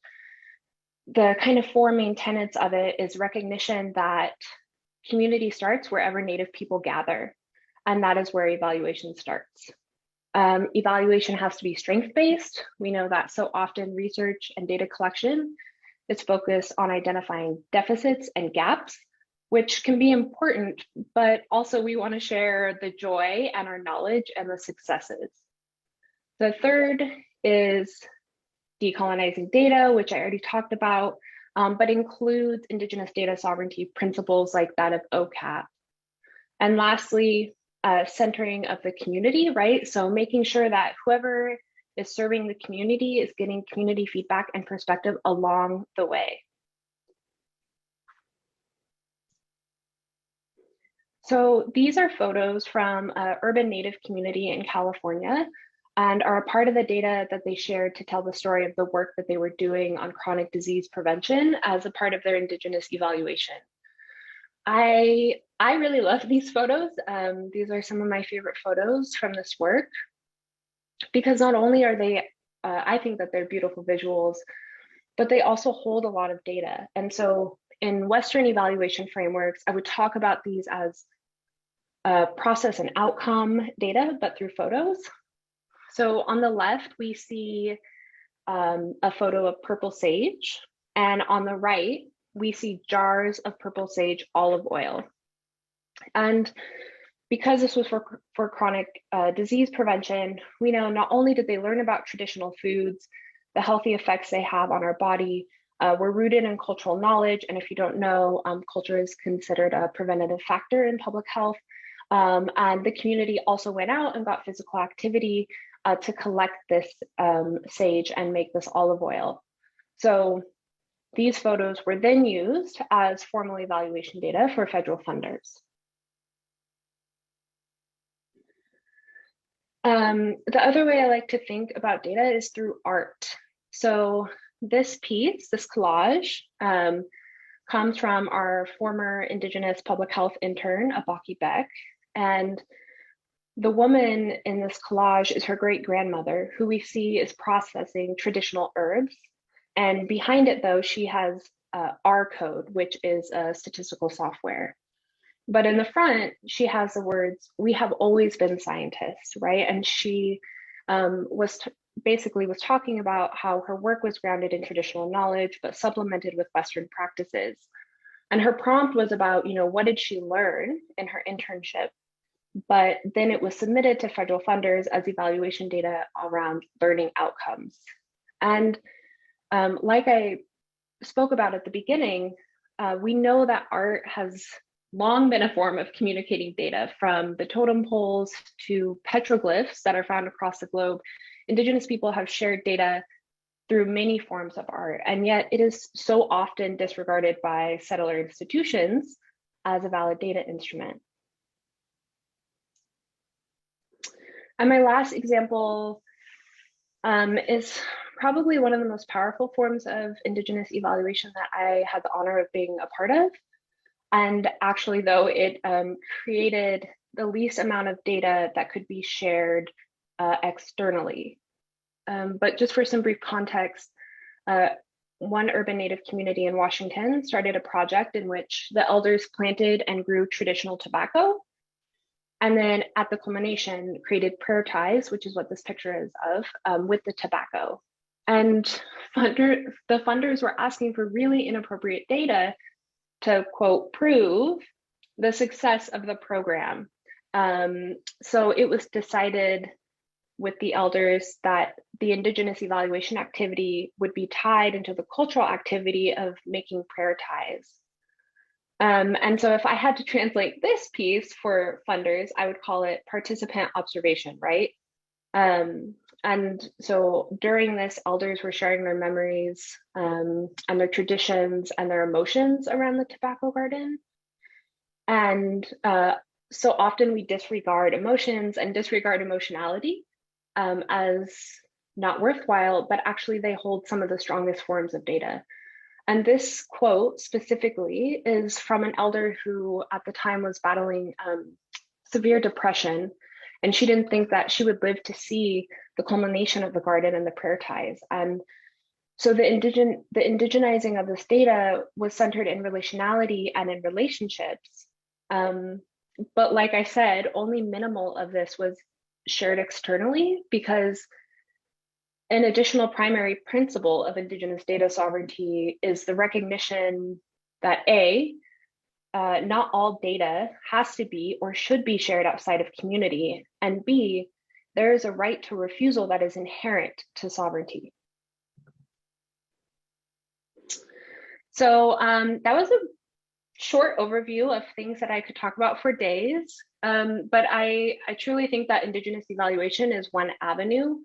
the kind of four main tenets of it is recognition that community starts wherever Native people gather, and that is where evaluation starts. Evaluation has to be strength-based. We know that so often research and data collection is focused on identifying deficits and gaps, which can be important, but also we want to share the joy and our knowledge and the successes. The third is decolonizing data, which I already talked about, but includes Indigenous data sovereignty principles like that of OCAP. And lastly, centering of the community, right? So making sure that whoever is serving the community is getting community feedback and perspective along the way. So these are photos from an urban Native community in California and are a part of the data that they shared to tell the story of the work that they were doing on chronic disease prevention as a part of their Indigenous evaluation. I really love these photos. These are some of my favorite photos from this work, because not only are they, I think that they're beautiful visuals, but they also hold a lot of data. And so in Western evaluation frameworks, I would talk about these as process and outcome data, but through photos. So on the left, we see a photo of purple sage, and on the right, we see jars of purple sage olive oil. And because this was for chronic disease prevention, we know not only did they learn about traditional foods, the healthy effects they have on our body, were rooted in cultural knowledge. And if you don't know, culture is considered a preventative factor in public health. And the community also went out and got physical activity to collect this sage and make this olive oil. So these photos were then used as formal evaluation data for federal funders. The other way I like to think about data is through art. So this piece, this collage, comes from our former Indigenous public health intern, Abaki Beck. And the woman in this collage is her great-grandmother, who we see is processing traditional herbs. And behind it, though, she has R code, which is a statistical software. But in the front, she has the words, "We have always been scientists," right? And she basically was talking about how her work was grounded in traditional knowledge, but supplemented with Western practices. And her prompt was about, what did she learn in her internship? but then it was submitted to federal funders as evaluation data around learning outcomes. And like I spoke about at the beginning, we know that art has long been a form of communicating data, from the totem poles to petroglyphs that are found across the globe. Indigenous people have shared data through many forms of art, and yet it is so often disregarded by settler institutions as a valid data instrument. And my last example is probably one of the most powerful forms of Indigenous evaluation that I had the honor of being a part of. And actually, though, it created the least amount of data that could be shared externally. But just for some brief context, one urban Native community in Washington started a project in which the elders planted and grew traditional tobacco. And then at the culmination, created prayer ties, which is what this picture is of, with the tobacco. And the funders were asking for really inappropriate data to, quote, prove the success of the program. So it was decided with the elders that the Indigenous evaluation activity would be tied into the cultural activity of making prayer ties. And so if I had to translate this piece for funders, I would call it participant observation, right? And so during this, elders were sharing their memories and their traditions and their emotions around the tobacco garden. And so often we disregard emotions and disregard emotionality as not worthwhile, but actually they hold some of the strongest forms of data. And this quote specifically is from an elder who at the time was battling severe depression, and she didn't think that she would live to see the culmination of the garden and the prayer ties. And so the indigenizing of this data was centered in relationality and in relationships. But like I said, only minimal of this was shared externally, because an additional primary principle of Indigenous data sovereignty is the recognition that not all data has to be or should be shared outside of community, and B, there is a right to refusal that is inherent to sovereignty. So that was a short overview of things that I could talk about for days, but I truly think that Indigenous evaluation is one avenue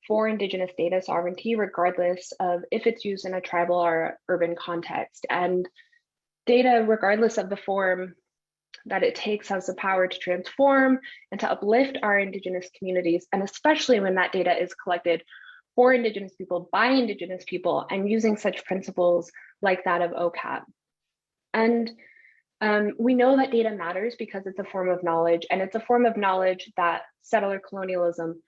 for Indigenous data sovereignty, regardless of if it's used in a tribal or urban context. And data, regardless of the form that it takes, has the power to transform and to uplift our Indigenous communities, and especially when that data is collected for Indigenous people, by Indigenous people, and using such principles like that of OCAP. And we know that data matters because it's a form of knowledge, and it's a form of knowledge that settler colonialism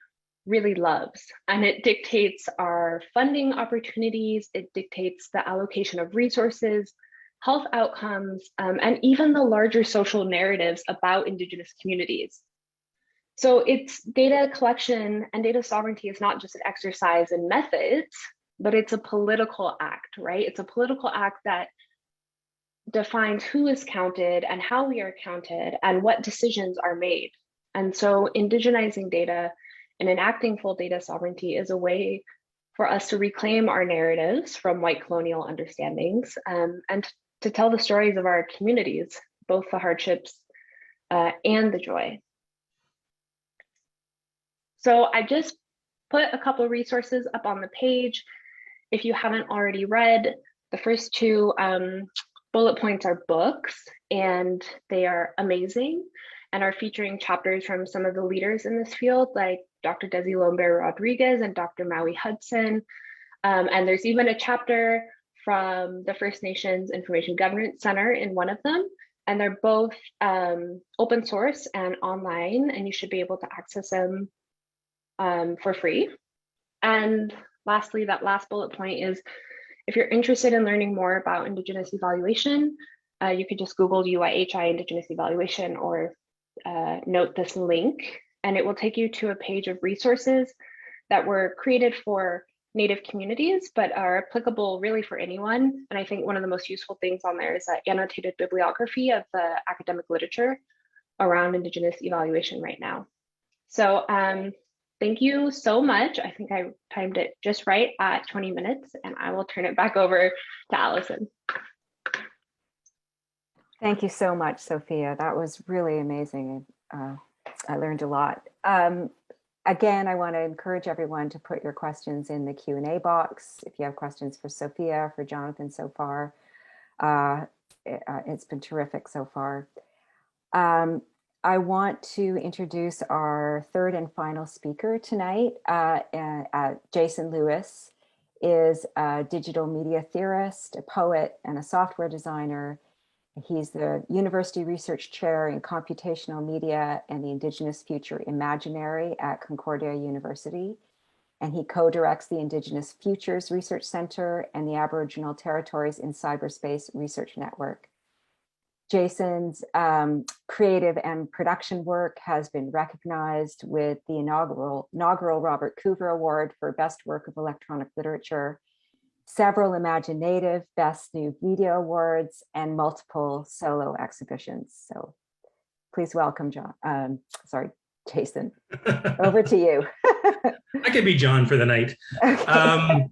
really loves. And it dictates our funding opportunities, it dictates the allocation of resources, health outcomes, and even the larger social narratives about Indigenous communities. So it's data collection, and data sovereignty is not just an exercise in methods, but it's a political act, right? It's a political act that defines who is counted and how we are counted and what decisions are made. And so indigenizing data and enacting full data sovereignty is a way for us to reclaim our narratives from white colonial understandings, and to tell the stories of our communities, both the hardships and the joy. So I just put a couple of resources up on the page. If you haven't already read, the first two bullet points are books, and they are amazing and are featuring chapters from some of the leaders in this field, like Dr. Desi Lomber Rodriguez and Dr. Maui Hudson. And there's even a chapter from the First Nations Information Governance Center in one of them. And they're both open source and online, and you should be able to access them for free. And lastly, that last bullet point is, if you're interested in learning more about Indigenous evaluation, you could just Google UIHI Indigenous evaluation, or note this link, and it will take you to a page of resources that were created for Native communities, but are applicable really for anyone. And I think one of the most useful things on there is that annotated bibliography of the academic literature around Indigenous evaluation right now. So thank you so much. I think I timed it just right at 20 minutes, and I will turn it back over to Allison. Thank you so much, Sophia. That was really amazing. I learned a lot. Again, I want to encourage everyone to put your questions in the Q&A box. If you have questions for Sophia, for Jonathan so far, it's been terrific so far. I want to introduce our third and final speaker tonight. Jason Lewis is a digital media theorist, a poet, and a software designer. He's the University Research Chair in Computational Media and the Indigenous Future Imaginary at Concordia University. And he co-directs the Indigenous Futures Research Center and the Aboriginal Territories in Cyberspace Research Network. Jason's creative and production work has been recognized with the inaugural Robert Coover Award for Best Work of Electronic Literature, several Imaginative Best New Media Awards, and multiple solo exhibitions. So please welcome Jason. Over to you. I could be John for the night. Okay.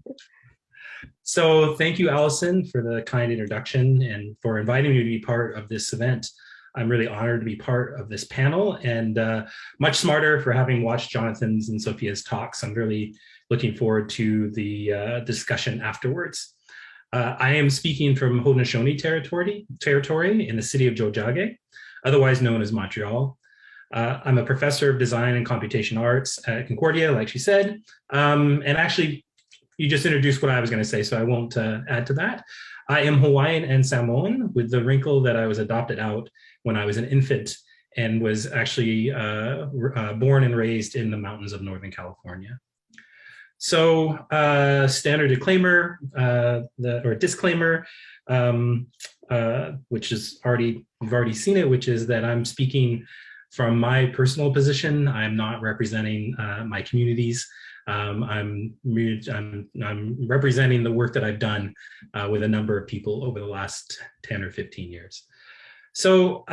So thank you, Allison, for the kind introduction and for inviting me to be part of this event. I'm really honored to be part of this panel, and much smarter for having watched Jonathan's and Sophia's talks. I'm really looking forward to the discussion afterwards. I am speaking from Haudenosaunee territory in the city of Tiohtià:ke, otherwise known as Montreal. I'm a professor of design and computation arts at Concordia, like she said. And actually, you just introduced what I was going to say, so I won't add to that. I am Hawaiian and Samoan, with the wrinkle that I was adopted out when I was an infant and was actually born and raised in the mountains of Northern California. So standard disclaimer, which is you've already seen it, which is that I'm speaking from my personal position. I'm not representing my communities. I'm representing the work that I've done with a number of people over the last 10 or 15 years. So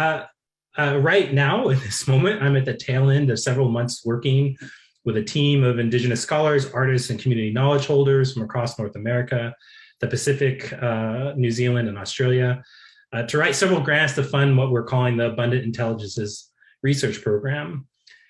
right now, at this moment, I'm at the tail end of several months working with a team of Indigenous scholars, artists, and community knowledge holders from across North America, the Pacific, New Zealand, and Australia, to write several grants to fund what we're calling the Abundant Intelligences Research Program.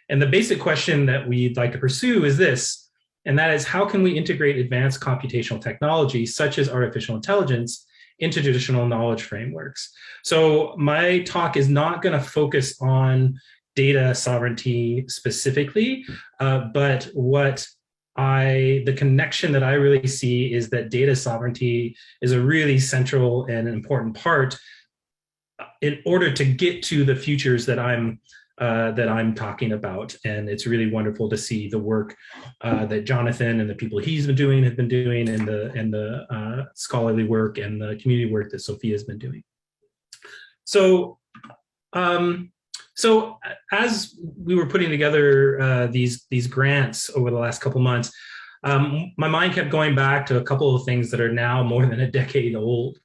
And the basic question that we'd like to pursue is this, and that is, how can we integrate advanced computational technology, such as artificial intelligence, into traditional knowledge frameworks? So my talk is not going to focus on data sovereignty specifically, but the connection that I really see is that data sovereignty is a really central and important part in order to get to the futures that I'm talking about. And it's really wonderful to see the work that Jonathan and the people he's been doing have been doing, and the scholarly work and the community work that Sophia has been doing. So as we were putting together these grants over the last couple months, my mind kept going back to a couple of things that are now more than a decade old,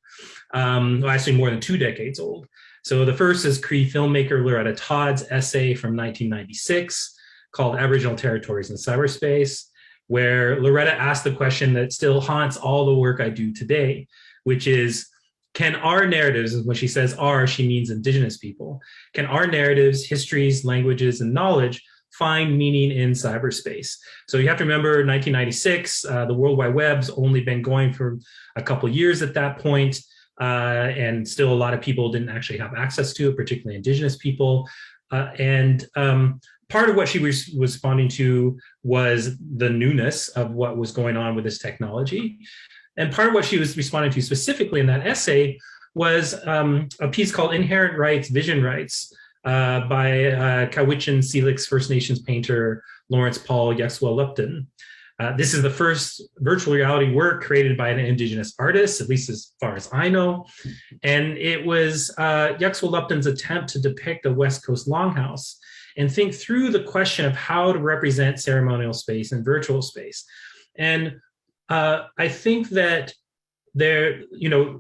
well, actually more than 2 decades old. So the first is Cree filmmaker Loretta Todd's essay from 1996 called Aboriginal Territories in Cyberspace, where Loretta asked the question that still haunts all the work I do today, which is, can our narratives, and when she says our, she means Indigenous people, can our narratives, histories, languages, and knowledge find meaning in cyberspace? So you have to remember 1996, the World Wide Web's only been going for a couple years at that point. And still a lot of people didn't actually have access to it, particularly Indigenous people. Part of what she was responding to was the newness of what was going on with this technology. And part of what she was responding to specifically in that essay was a piece called Inherent Rights, Vision Rights by Cowichan Selix First Nations painter Lawrence Paul Yaxwell-Lupton. This is the first virtual reality work created by an Indigenous artist, at least as far as I know. And it was Yaxwell-Lupton's attempt to depict a West Coast longhouse and think through the question of how to represent ceremonial space and virtual space. And I think that there,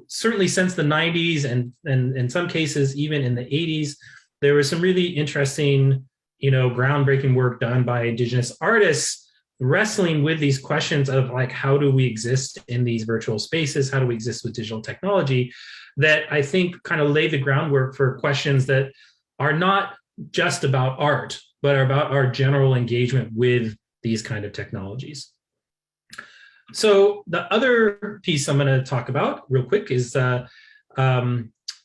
certainly since the 90s and in some cases even in the 80s, there was some really interesting, groundbreaking work done by Indigenous artists wrestling with these questions of like, how do we exist in these virtual spaces? How do we exist with digital technology? That I think kind of lay the groundwork for questions that are not just about art, but are about our general engagement with these kind of technologies. So the other piece I'm going to talk about real quick is, and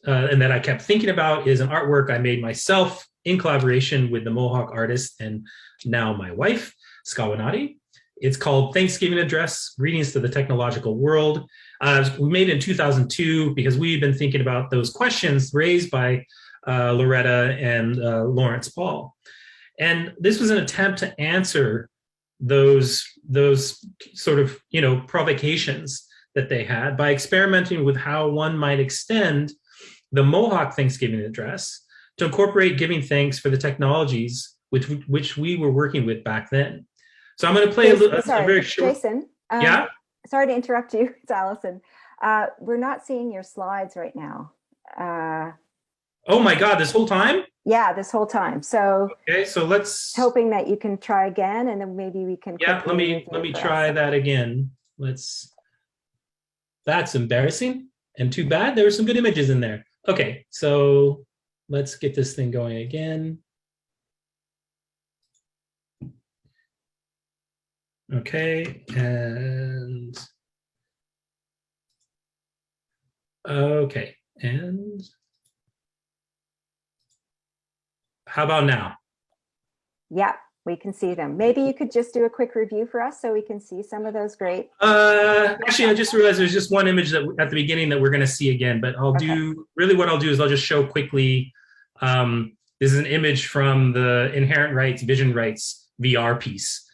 that I kept thinking about, is an artwork I made myself in collaboration with the Mohawk artist and now my wife, Skawanati. It's called Thanksgiving Address, Greetings to the Technological World. We made it in 2002 because we've been thinking about those questions raised by Loretta and Lawrence Paul. And this was an attempt to answer those sort of, provocations that they had by experimenting with how one might extend the Mohawk Thanksgiving Address to incorporate giving thanks for the technologies which we were working with back then. So I'm going to play a very short. Jason, yeah. Sorry to interrupt you. It's Allison. We're not seeing your slides right now. Oh my God! This whole time? Yeah, this whole time. So okay, so let's hoping that you can try again, and then maybe we can. Yeah, let me try that again. That's embarrassing and too bad. There were some good images in there. Okay, so let's get this thing going again. Okay, and how about now? Yeah, we can see them. Maybe you could just do a quick review for us so we can see some of those great. Actually, I just realized there's just one image that at the beginning that we're going to see again, but I'll do, really what I'll do is I'll just show quickly. This is an image from the Inherent Rights, Vision Rights VR piece.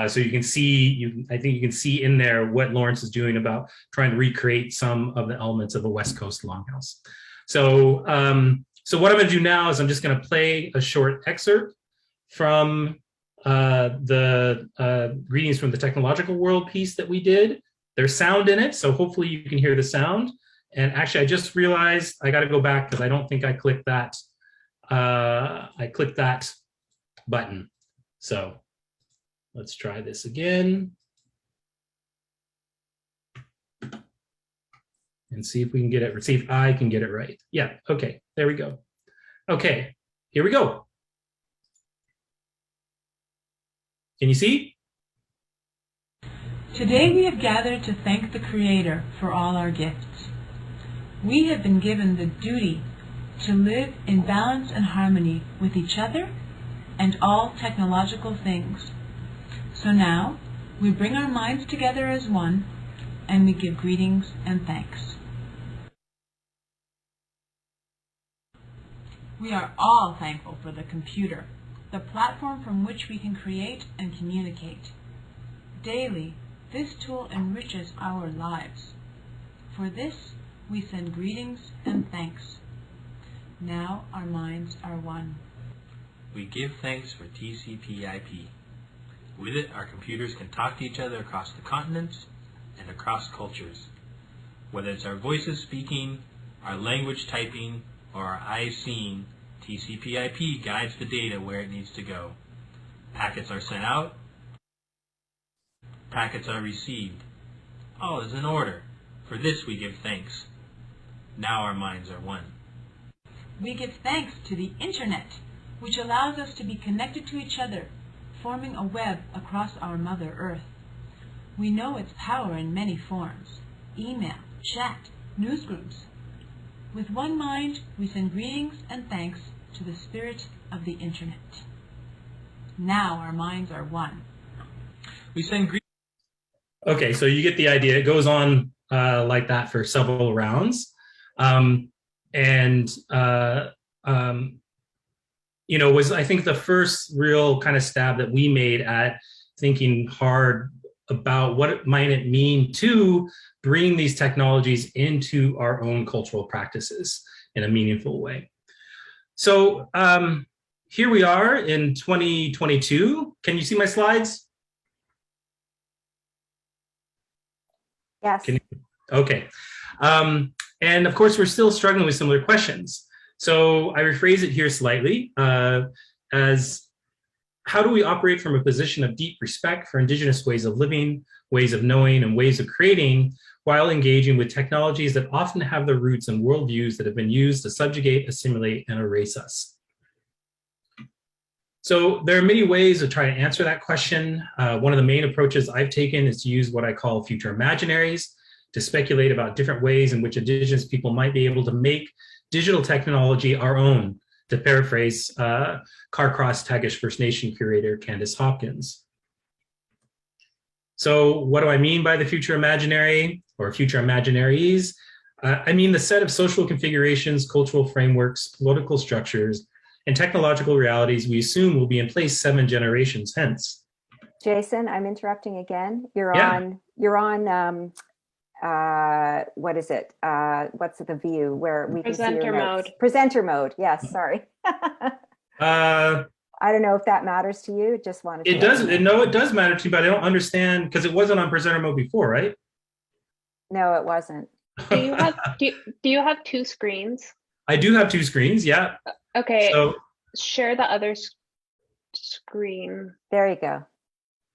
So you can see, I think you can see in there what Lawrence is doing about trying to recreate some of the elements of a West Coast longhouse. So, so what I'm going to do now is I'm just going to play a short excerpt from the Greetings from the Technological World piece that we did. There's sound in it, so hopefully you can hear the sound. And actually, I just realized I got to go back because I don't think I clicked that. I clicked that button. So let's try this again. And see if we can get it, see if I can get it right. Yeah, okay, there we go. Okay, here we go. Can you see? Today we have gathered to thank the Creator for all our gifts. We have been given the duty to live in balance and harmony with each other and all technological things. So now we bring our minds together as one and we give greetings and thanks. We are all thankful for the computer, the platform from which we can create and communicate. Daily, this tool enriches our lives. For this, we send greetings and thanks. Now our minds are one. We give thanks for TCP/IP. With it, our computers can talk to each other across the continents and across cultures. Whether it's our voices speaking, our language typing, or our eyes seeing, TCP/IP guides the data where it needs to go. Packets are sent out. Packets are received. All is in order. For this we give thanks. Now our minds are one. We give thanks to the Internet, which allows us to be connected to each other, forming a web across our Mother Earth. We know its power in many forms: email, chat, newsgroups. With one mind, we send greetings and thanks to the spirit of the Internet. Now our minds are one. We send greetings. Okay, so you get the idea. It goes on like that for several rounds. You know, was I think the first real kind of stab that we made at thinking hard about what might it mean to bring these technologies into our own cultural practices in a meaningful way. So here we are in 2022. Can you see my slides? Yes. Okay. And of course, we're still struggling with similar questions. So I rephrase it here slightly as how do we operate from a position of deep respect for Indigenous ways of living, ways of knowing, and ways of creating, while engaging with technologies that often have their roots in worldviews that have been used to subjugate, assimilate, and erase us? So there are many ways to try to answer that question. One of the main approaches I've taken is to use what I call future imaginaries to speculate about different ways in which Indigenous people might be able to make digital technology our own, to paraphrase Carcross Tagish First Nation curator Candace Hopkins. So what do I mean by the future imaginary or future imaginaries? I mean the set of social configurations, cultural frameworks, political structures, and technological realities we assume will be in place 7 generations hence. Jason, I'm interrupting again. You're Yeah. on what is it? What's the view where we can see Presenter your notes? mode. Presenter mode. Yes, sorry. I don't know if that matters to you. Just wanted to It doesn't. No, it does matter to me, but I don't understand because it wasn't on presenter mode before, right? No, it wasn't. Do you have do you have 2 screens? I do have 2 screens. Yeah. Okay, So share the other screen. There you go.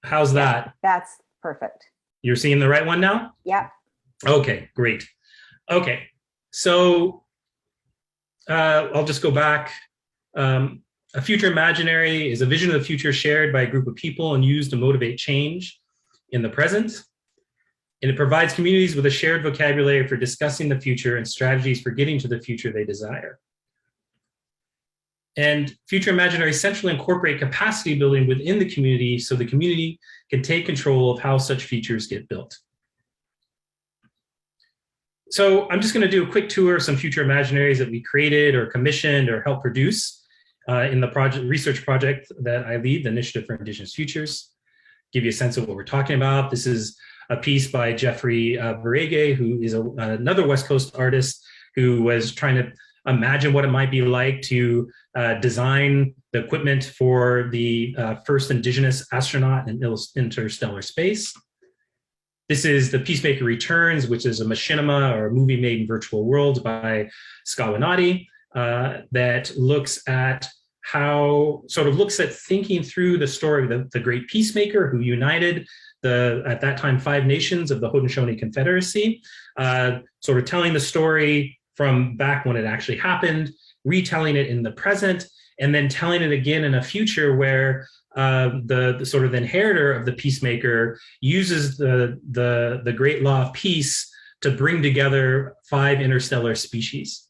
how's that? That's perfect. You're seeing the right one now? Yep. Okay, great. Okay, so I'll just go back. A future imaginary is a vision of the future shared by a group of people and used to motivate change in the present. And it provides communities with a shared vocabulary for discussing the future and strategies for getting to the future they desire. And future imaginaries centrally incorporate capacity building within the community so the community can take control of how such futures get built. So I'm just going to do a quick tour of some future imaginaries that we created or commissioned or helped produce in the research project that I lead, the Initiative for Indigenous Futures. Give you a sense of what we're talking about. This is a piece by Jeffrey Barege, who is another West Coast artist who was trying to imagine what it might be like to design the equipment for the first Indigenous astronaut in interstellar space. This is the Peacemaker Returns, which is a machinima or a movie made in virtual worlds by Skawanati that looks at thinking through the story of the great peacemaker who united at that time 5 nations of the Haudenosaunee Confederacy, sort of telling the story from back when it actually happened, retelling it in the present, and then telling it again in a future where the sort of inheritor of the peacemaker uses the great law of peace to bring together 5 interstellar species.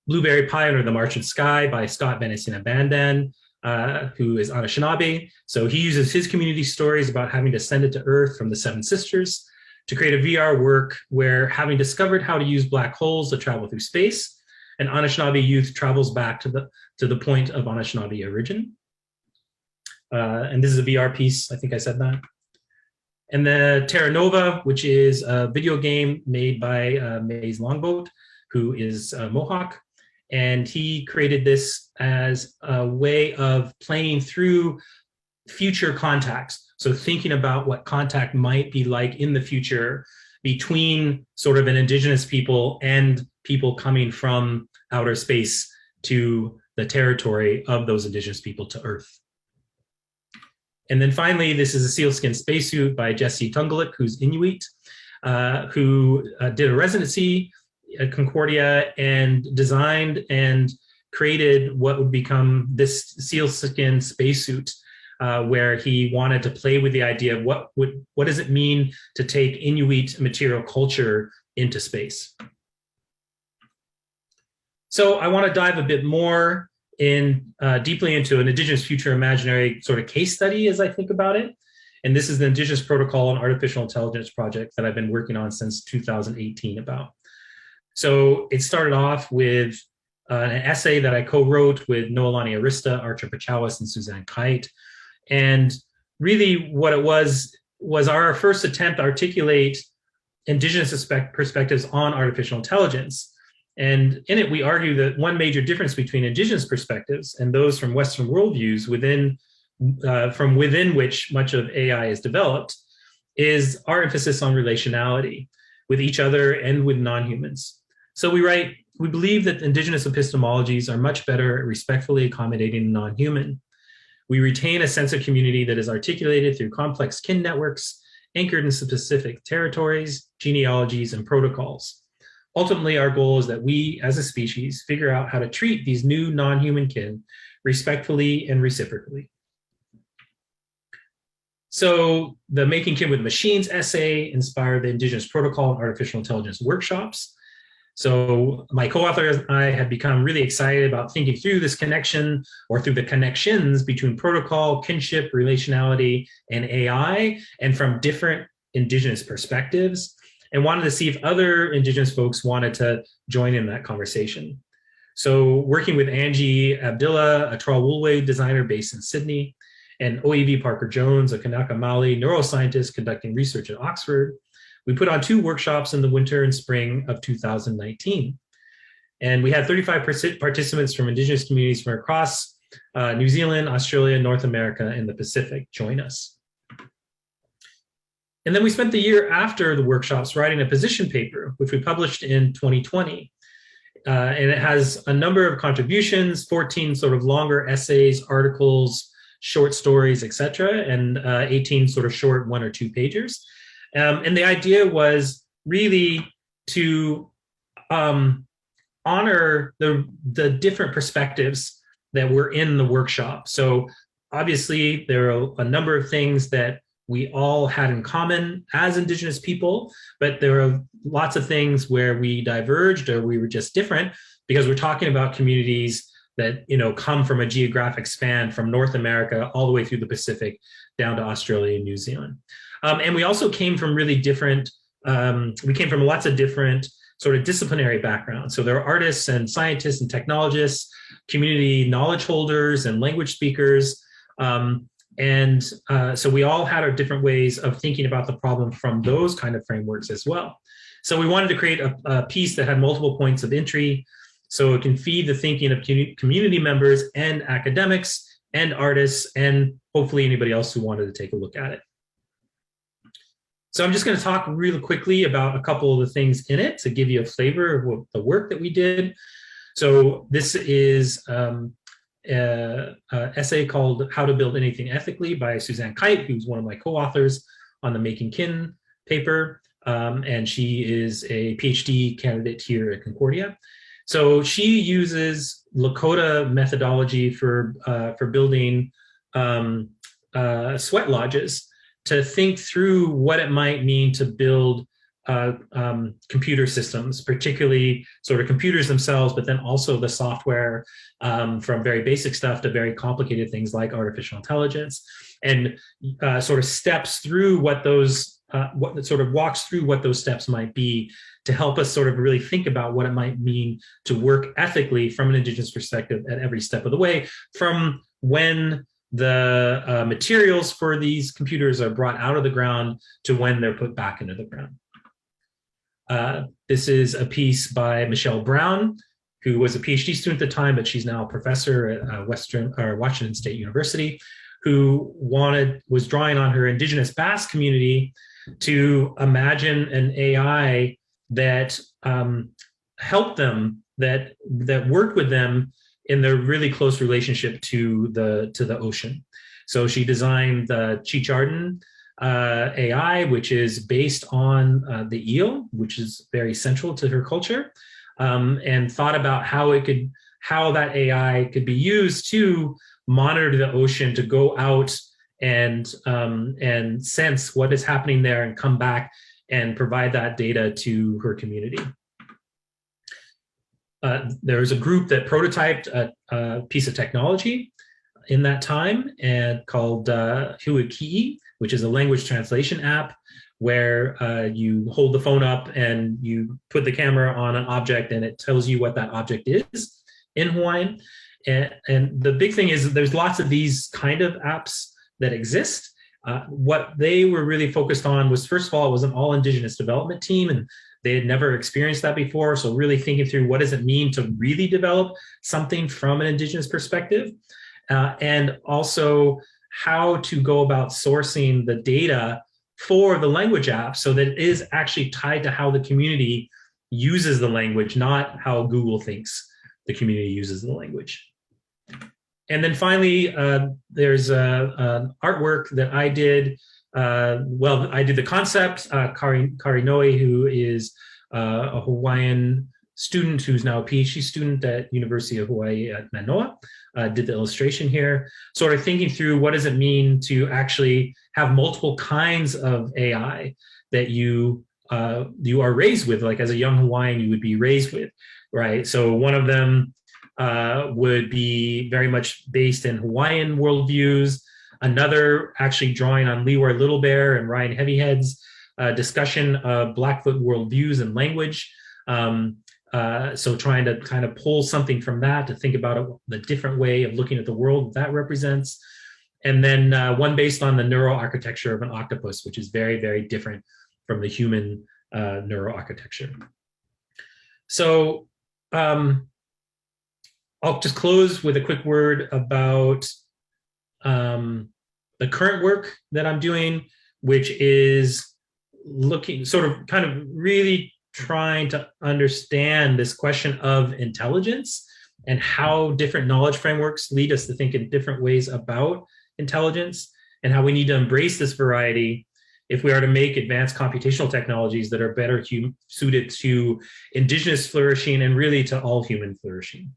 Blueberry Pie Under the Martian Sky by Scott Benesina-Bandan, who is Anishinaabe. So he uses his community stories about having descended to Earth from the 7 sisters to create a VR work where, having discovered how to use black holes to travel through space, an Anishinaabe youth travels back to the point of Anishinaabe origin. And this is a VR piece, I think I said that. And the Terra Nova, which is a video game made by Maze Longboat, who is Mohawk. And he created this as a way of playing through future contacts. So thinking about what contact might be like in the future between sort of an Indigenous people and people coming from outer space to the territory of those Indigenous people to Earth. And then finally, this is a sealskin spacesuit by Jesse Tungulik, who's Inuit, who did a residency at Concordia and designed and created what would become this sealskin spacesuit, where he wanted to play with the idea of what does it mean to take Inuit material culture into space. So I want to dive a bit more deeply into an Indigenous future imaginary sort of case study as I think about it. And this is the Indigenous Protocol and Artificial Intelligence project that I've been working on since 2018 about. So it started off with an essay that I co-wrote with Noelani Arista, Archer Pachowis, and Suzanne Kite. And really what it was our first attempt to articulate Indigenous perspectives on artificial intelligence. And in it, we argue that one major difference between Indigenous perspectives and those from Western worldviews from within which much of AI is developed is our emphasis on relationality with each other and with non-humans. So we write we believe that indigenous epistemologies are much better at respectfully accommodating the non-human. We retain a sense of community that is articulated through complex kin networks, anchored in specific territories, genealogies, and protocols. Ultimately, our goal is that we, as a species, figure out how to treat these new non-human kin respectfully and reciprocally. So the Making Kin with Machines essay inspired the Indigenous Protocol and Artificial Intelligence workshops. So my co-author and I have become really excited about thinking through this connection, or through the connections between protocol, kinship, relationality, and AI, and from different Indigenous perspectives, and wanted to see if other Indigenous folks wanted to join in that conversation. So working with Angie Abdullah, a Trawulwe designer based in Sydney, and OEV Parker Jones, a Kanaka Mali neuroscientist conducting research at Oxford, we put on 2 workshops in the winter and spring of 2019. And we had 35 participants from Indigenous communities from across New Zealand, Australia, North America, and the Pacific join us. And then we spent the year after the workshops writing a position paper, which we published in 2020. And it has a number of contributions, 14 sort of longer essays, articles, short stories, etc., and 18 sort of short 1 or 2 pagers. And the idea was really to honor the different perspectives that were in the workshop. So obviously there are a number of things that we all had in common as Indigenous people, but there are lots of things where we diverged or we were just different, because we're talking about communities that, you know, come from a geographic span from North America all the way through the Pacific down to Australia and New Zealand. And we also came from really different, we came from lots of different sort of disciplinary backgrounds. So there are artists and scientists and technologists, community knowledge holders and language speakers. So we all had our different ways of thinking about the problem from those kind of frameworks as well. So we wanted to create a piece that had multiple points of entry, so it can feed the thinking of community members and academics and artists, and hopefully anybody else who wanted to take a look at it. So I'm just going to talk really quickly about a couple of the things in it to give you a flavor of what the work that we did. So this is an essay called How to Build Anything Ethically by Suzanne Kite, who's one of my co-authors on the Making Kin paper. And she is a PhD candidate here at Concordia. So she uses Lakota methodology for building sweat lodges to think through what it might mean to build computer systems, particularly sort of computers themselves, but then also the software, from very basic stuff to very complicated things like artificial intelligence, and sort of steps through what those, walks through what those steps might be to help us sort of really think about what it might mean to work ethically from an Indigenous perspective at every step of the way, from when the materials for these computers are brought out of the ground to when they're put back into the ground. This is a piece by Michelle Brown, who was a PhD student at the time, but she's now a professor at Washington State University, who was drawing on her Indigenous Basque community to imagine an AI that helped them, that worked with them in their really close relationship to the ocean. So she designed the Chicharden AI, which is based on the eel, which is very central to her culture, and thought about how that AI could be used to monitor the ocean, to go out and sense what is happening there and come back and provide that data to her community. There was a group that prototyped a piece of technology in that time and called Huikii, which is a language translation app where you hold the phone up and you put the camera on an object and it tells you what that object is in Hawaiian. And the big thing is that there's lots of these kind of apps that exist. What they were really focused on was, first of all, it was an all Indigenous development team, and they had never experienced that before. So really thinking through what does it mean to really develop something from an Indigenous perspective, and also how to go about sourcing the data for the language app so that it is actually tied to how the community uses the language, not how Google thinks the community uses the language. And then finally, there's an artwork that I did. I did the concept. Kari Noe, who is a Hawaiian student who's now a PhD student at University of Hawaii at Manoa, did the illustration here, sort of thinking through what does it mean to actually have multiple kinds of AI that you are raised with, like as a young Hawaiian you would be raised with, right? So one of them would be very much based in Hawaiian worldviews, another actually drawing on Leeward Little Bear and Ryan Heavyhead's discussion of Blackfoot worldviews and language. So trying to kind of pull something from that to think about the different way of looking at the world that represents. And then one based on the neural architecture of an octopus, which is very, very different from the human neural architecture. So I'll just close with a quick word about the current work that I'm doing, which is looking sort of kind of really trying to understand this question of intelligence and how different knowledge frameworks lead us to think in different ways about intelligence, and how we need to embrace this variety if we are to make advanced computational technologies that are better suited to indigenous flourishing and really to all human flourishing.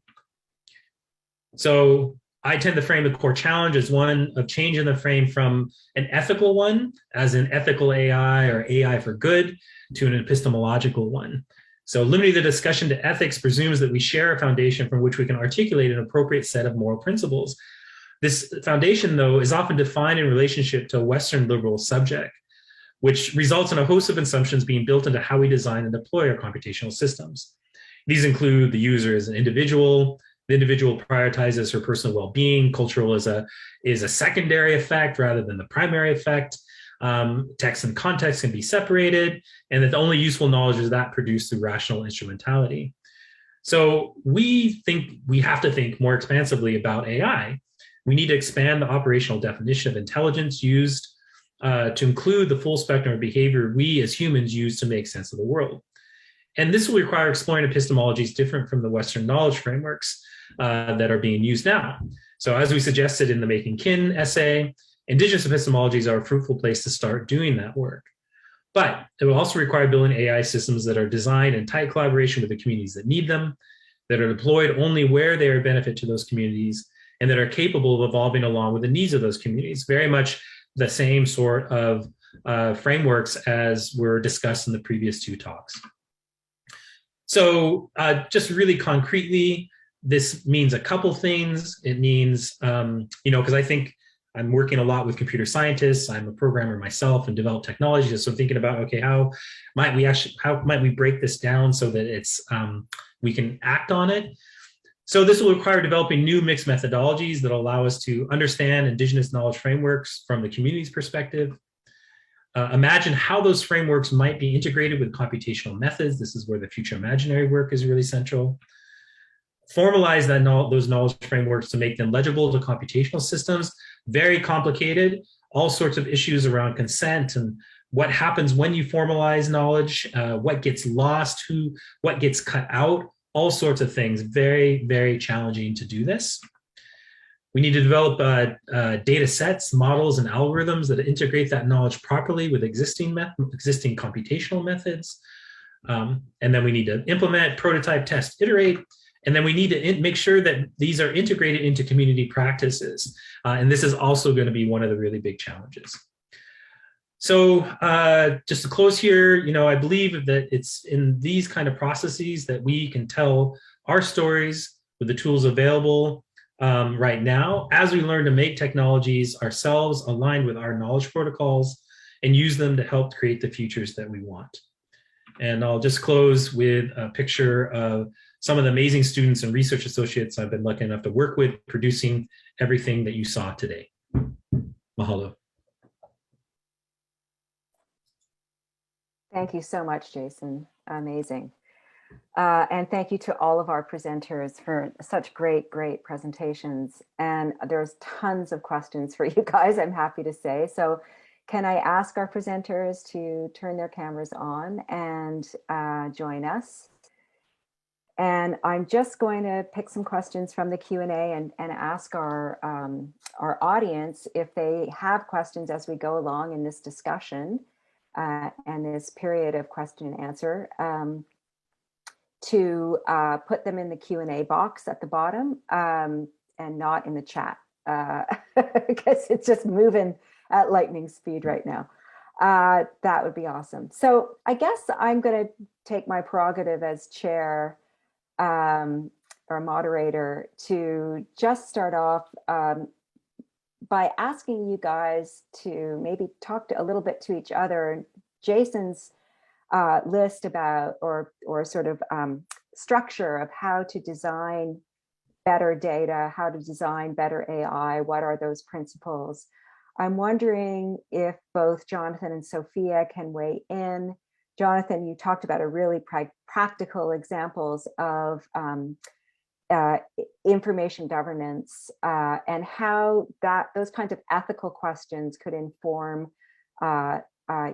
So I tend to frame the core challenge as one of changing the frame from an ethical one, as in ethical AI or AI for good, to an epistemological one. So limiting the discussion to ethics presumes that we share a foundation from which we can articulate an appropriate set of moral principles. This foundation, though, is often defined in relationship to a Western liberal subject, which results in a host of assumptions being built into how we design and deploy our computational systems. These include the user as an individual. The individual prioritizes her personal well-being. Cultural is a secondary effect rather than the primary effect. Text and context can be separated, and that the only useful knowledge is that produced through rational instrumentality. So we think we have to think more expansively about AI. We need to expand the operational definition of intelligence used to include the full spectrum of behavior we as humans use to make sense of the world. And this will require exploring epistemologies different from the Western knowledge frameworks that are being used now. So as we suggested in the Making Kin essay, indigenous epistemologies are a fruitful place to start doing that work. But it will also require building AI systems that are designed in tight collaboration with the communities that need them, that are deployed only where they are a benefit to those communities, and that are capable of evolving along with the needs of those communities. Very much the same sort of frameworks as were discussed in the previous two talks. So just really concretely, this means a couple things. It means, because I think I'm working a lot with computer scientists. I'm a programmer myself and develop technologies. So thinking about, okay, how might we break this down so that it's we can act on it? So this will require developing new mixed methodologies that allow us to understand indigenous knowledge frameworks from the community's perspective. Imagine how those frameworks might be integrated with computational methods. This is where the future imaginary work is really central. Formalize those knowledge frameworks to make them legible to computational systems. Very complicated, all sorts of issues around consent and what happens when you formalize knowledge, what gets lost, what gets cut out, all sorts of things. Very, very challenging to do this. We need to develop data sets, models, and algorithms that integrate that knowledge properly with existing computational methods. And then we need to implement, prototype, test, iterate. And then we need to make sure that these are integrated into community practices. And this is also going to be one of the really big challenges. So just to close here, I believe that it's in these kind of processes that we can tell our stories with the tools available right now, as we learn to make technologies ourselves aligned with our knowledge protocols and use them to help create the futures that we want. And I'll just close with a picture of some of the amazing students and research associates I've been lucky enough to work with, producing everything that you saw today. Mahalo. Thank you so much, Jason. Amazing. And thank you to all of our presenters for such great presentations. And there's tons of questions for you guys, I'm happy to say. So can I ask our presenters to turn their cameras on and join us? And I'm just going to pick some questions from the Q&A and ask our audience if they have questions as we go along in this discussion and this period of question and answer, to put them in the Q&A box at the bottom and not in the chat, because it's just moving at lightning speed right now. That would be awesome. So I guess I'm going to take my prerogative as chair or moderator to just start off by asking you guys to maybe talk a little bit to each other. Jason's list about or sort of structure of how to design better data, how to design better AI, what are those principles? I'm wondering if both Jonathan and Sofia can weigh in. Jonathan, you talked about a really practical examples of information governance and how those kinds of ethical questions could inform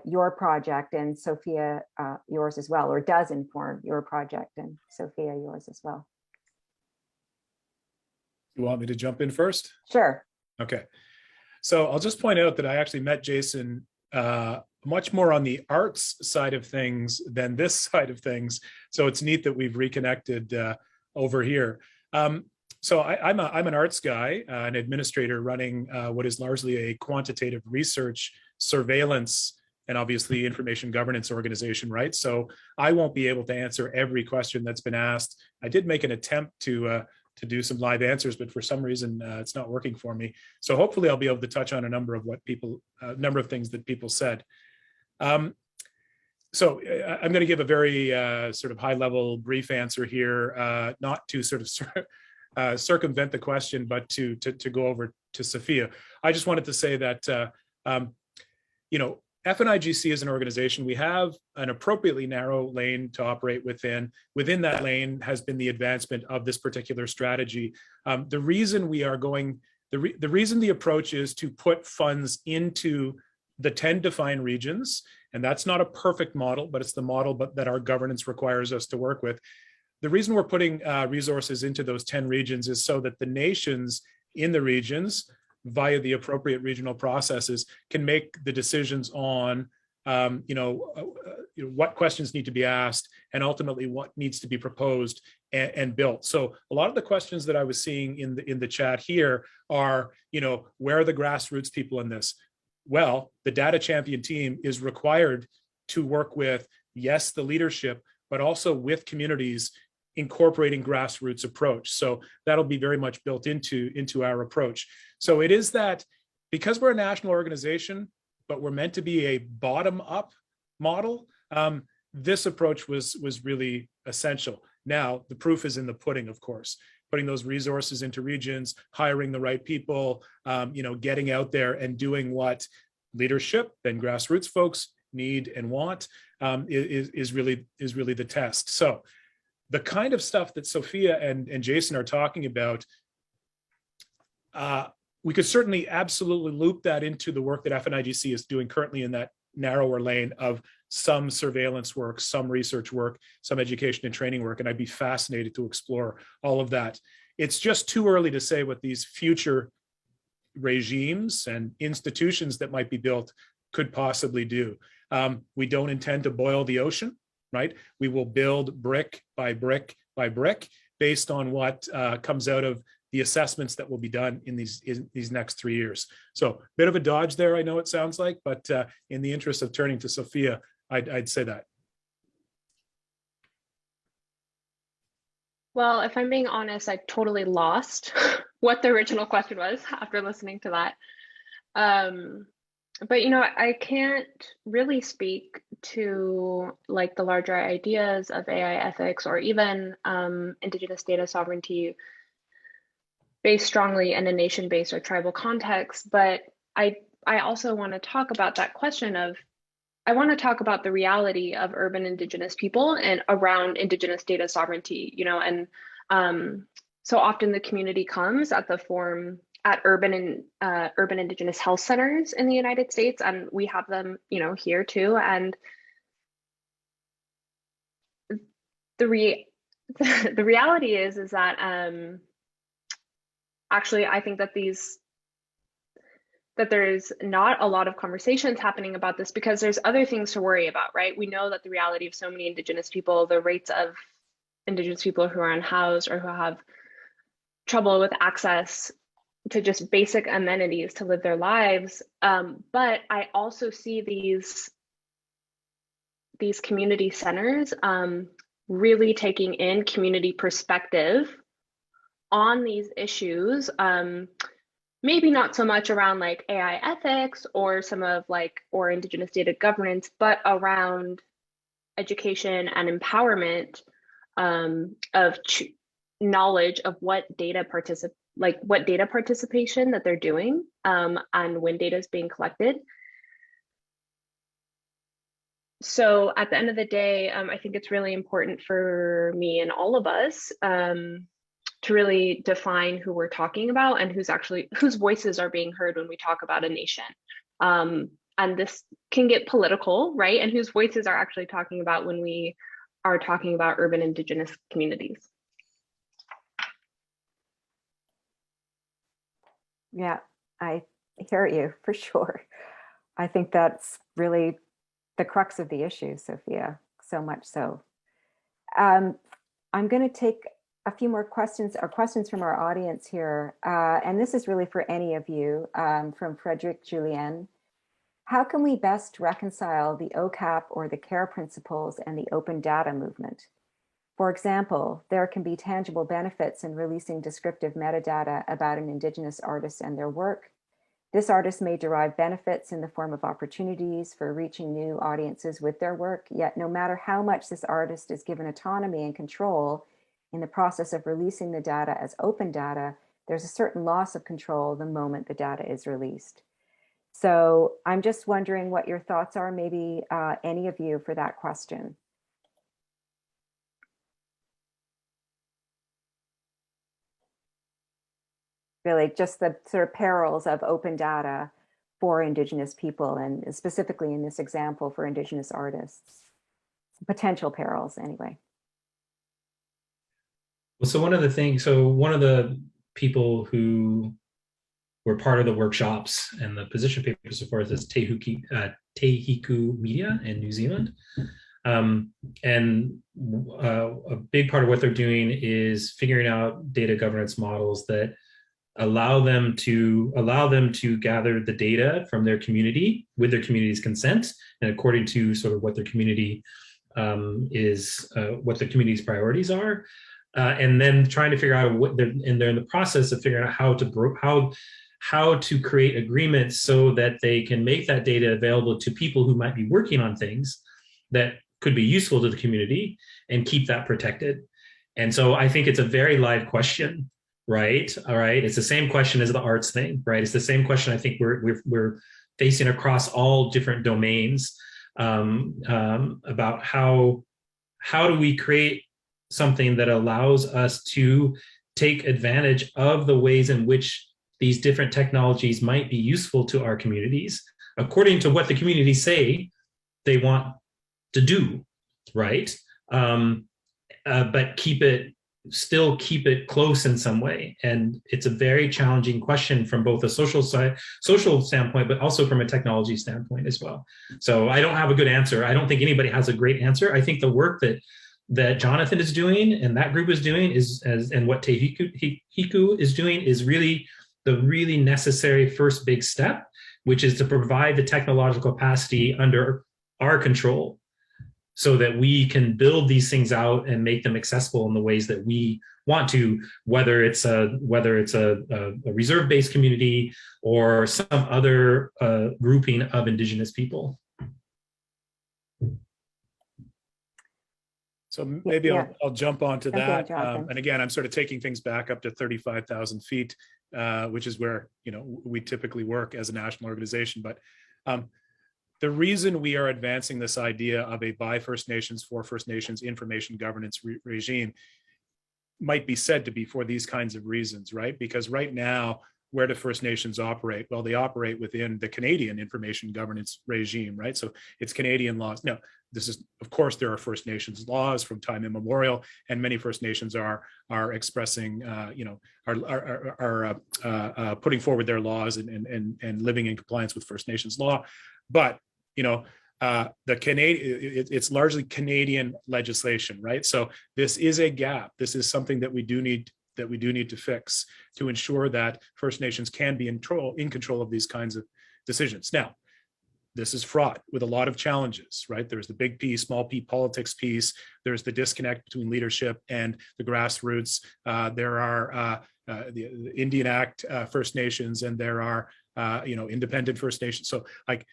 your project, and Sofia, yours as well, or does inform your project, and Sofia, yours as well. You want me to jump in first? Sure. Okay. So I'll just point out that I actually met Jason much more on the arts side of things than this side of things. So it's neat that we've reconnected over here. So I'm an arts guy, an administrator running what is largely a quantitative research, surveillance, and obviously information governance organization, right? So I won't be able to answer every question that's been asked. I did make an attempt to do some live answers, but for some reason it's not working for me. So hopefully I'll be able to touch on a number of things that people said. So I'm going to give a very sort of high level brief answer here, not to sort of circumvent the question, but to go over to Sofia. I just wanted to say that, you know, FNIGC is an organization. We have an appropriately narrow lane to operate within. Within that lane has been the advancement of this particular strategy. The reason we are going, the reason the approach is to put funds into the 10 defined regions, and that's not a perfect model, but it's the model that our governance requires us to work with. The reason we're putting resources into those 10 regions is so that the nations in the regions, via the appropriate regional processes, can make the decisions on what questions need to be asked and ultimately what needs to be proposed and built. So a lot of the questions that I was seeing in the chat here are, where are the grassroots people in this? Well, the data champion team is required to work with, yes, the leadership, but also with communities incorporating grassroots approach. So that'll be very much built into our approach. So it is that because we're a national organization, but we're meant to be a bottom-up model, this approach was really essential. Now, the proof is in the pudding, of course. Putting those resources into regions, hiring the right people, getting out there and doing what leadership and grassroots folks need and want is really the test. So the kind of stuff that Sofia and Jason are talking about, we could certainly absolutely loop that into the work that FNIGC is doing currently in that narrower lane of some surveillance work, some research work, some education and training work, and I'd be fascinated to explore all of that. It's just too early to say what these future regimes and institutions that might be built could possibly do. We don't intend to boil the ocean, right? We will build brick by brick by brick based on what comes out of the assessments that will be done in these next 3 years. So bit of a dodge there, I know it sounds like, but in the interest of turning to Sofia, I'd say that. Well, if I'm being honest, I totally lost what the original question was after listening to that. But I can't really speak to like the larger ideas of AI ethics or even Indigenous data sovereignty based strongly in a nation-based or tribal context. But I also want to talk about that question of, I want to talk about the reality of urban Indigenous people and around Indigenous data sovereignty, and so often the community comes at the form at urban Indigenous health centers in the United States, and we have them, here too. And the reality is that actually, I think that there's not a lot of conversations happening about this because there's other things to worry about, right? We know that the reality of so many Indigenous people, the rates of Indigenous people who are unhoused or who have trouble with access to just basic amenities to live their lives. But I also see these community centers really taking in community perspective on these issues. Maybe not so much around like AI ethics or or Indigenous data governance, but around education and empowerment of knowledge of what data participation that they're doing and when data is being collected. So at the end of the day, I think it's really important for me and all of us to really define who we're talking about and whose voices are being heard when we talk about a nation. And this can get political, right? And whose voices are actually talking about when we are talking about urban Indigenous communities. Yeah, I hear you for sure. I think that's really the crux of the issue, Sophia, so much so. I'm going to take a few more questions from our audience here. And this is really for any of you, from Frederick Julien. How can we best reconcile the OCAP or the CARE principles and the open data movement? For example, there can be tangible benefits in releasing descriptive metadata about an Indigenous artist and their work. This artist may derive benefits in the form of opportunities for reaching new audiences with their work, yet no matter how much this artist is given autonomy and control in the process of releasing the data as open data, there's a certain loss of control the moment the data is released. So I'm just wondering what your thoughts are, maybe any of you, for that question. Really just the sort of perils of open data for Indigenous people, and specifically in this example for Indigenous artists. Potential perils, anyway. Well, so one of the people who were part of the workshops and the position paper so forth is Te Hiku Media in New Zealand. And a big part of what they're doing is figuring out data governance models that allow them to gather the data from their community with their community's consent and according to sort of what their community what the community's priorities are, and then trying to figure out they're in the process of figuring out how to create agreements so that they can make that data available to people who might be working on things that could be useful to the community and keep that protected. And so I think it's a very live question. Right. All right. It's the same question as the arts thing, right? It's the same question I think we're facing across all different domains about how do we create something that allows us to take advantage of the ways in which these different technologies might be useful to our communities according to what the communities say they want to do, right? But still keep it close in some way. And it's a very challenging question from both a social standpoint, but also from a technology standpoint as well. So I don't have a good answer. I don't think anybody has a great answer. I think the work that Jonathan is doing and that group is doing and what Te Hiku is doing is really the really necessary first big step, which is to provide the technological capacity under our control, so that we can build these things out and make them accessible in the ways that we want to, whether it's a reserve-based community or some other grouping of Indigenous people. So maybe Yeah. I'll jump onto that. Jonathan. And again, I'm sort of taking things back up to 35,000 feet, which is where we typically work as a national organization. But the reason we are advancing this idea of a by First Nations, for First Nations information governance regime might be said to be for these kinds of reasons, right? Because right now where do First Nations operate? Well, they operate within the Canadian information governance regime, right? So it's Canadian laws. Now, this is, of course, there are First Nations laws from time immemorial, and many First Nations are expressing, are putting forward their laws and living in compliance with First Nations law. But the Canadian, it's largely Canadian legislation, right? So this is a gap. This is something that we do need to fix to ensure that First Nations can be in control of these kinds of decisions. Now, this is fraught with a lot of challenges, right? There's the big P, small p politics piece. There's the disconnect between leadership and the grassroots. There are the Indian Act First Nations, and there are independent First Nations. So like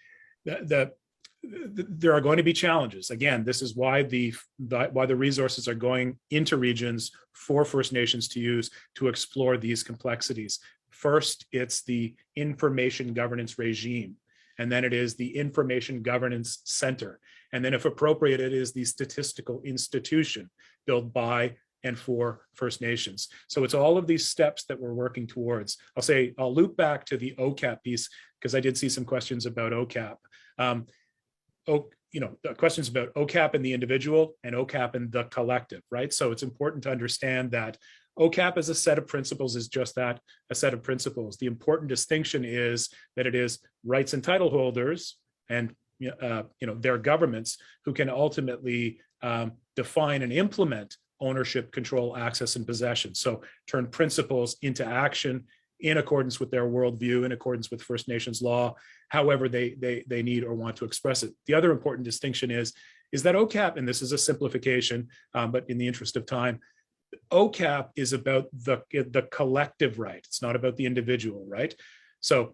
there are going to be challenges. Again, this is why the resources are going into regions for First Nations to use to explore these complexities. First, it's the information governance regime, and then it is the information governance center. And then if appropriate, it is the statistical institution built by and for First Nations. So it's all of these steps that we're working towards. I'll loop back to the OCAP piece, because I did see some questions about OCAP. Questions about OCAP and the individual and OCAP and the collective, right? So it's important to understand that OCAP as a set of principles is just that, a set of principles. The important distinction is that it is rights and title holders and their governments who can ultimately define and implement ownership, control, access, and possession. So turn principles into action in accordance with their worldview, in accordance with First Nations law, however they need or want to express it. The other important distinction is that OCAP, and this is a simplification, but in the interest of time, OCAP is about the collective right. It's not about the individual, right? So,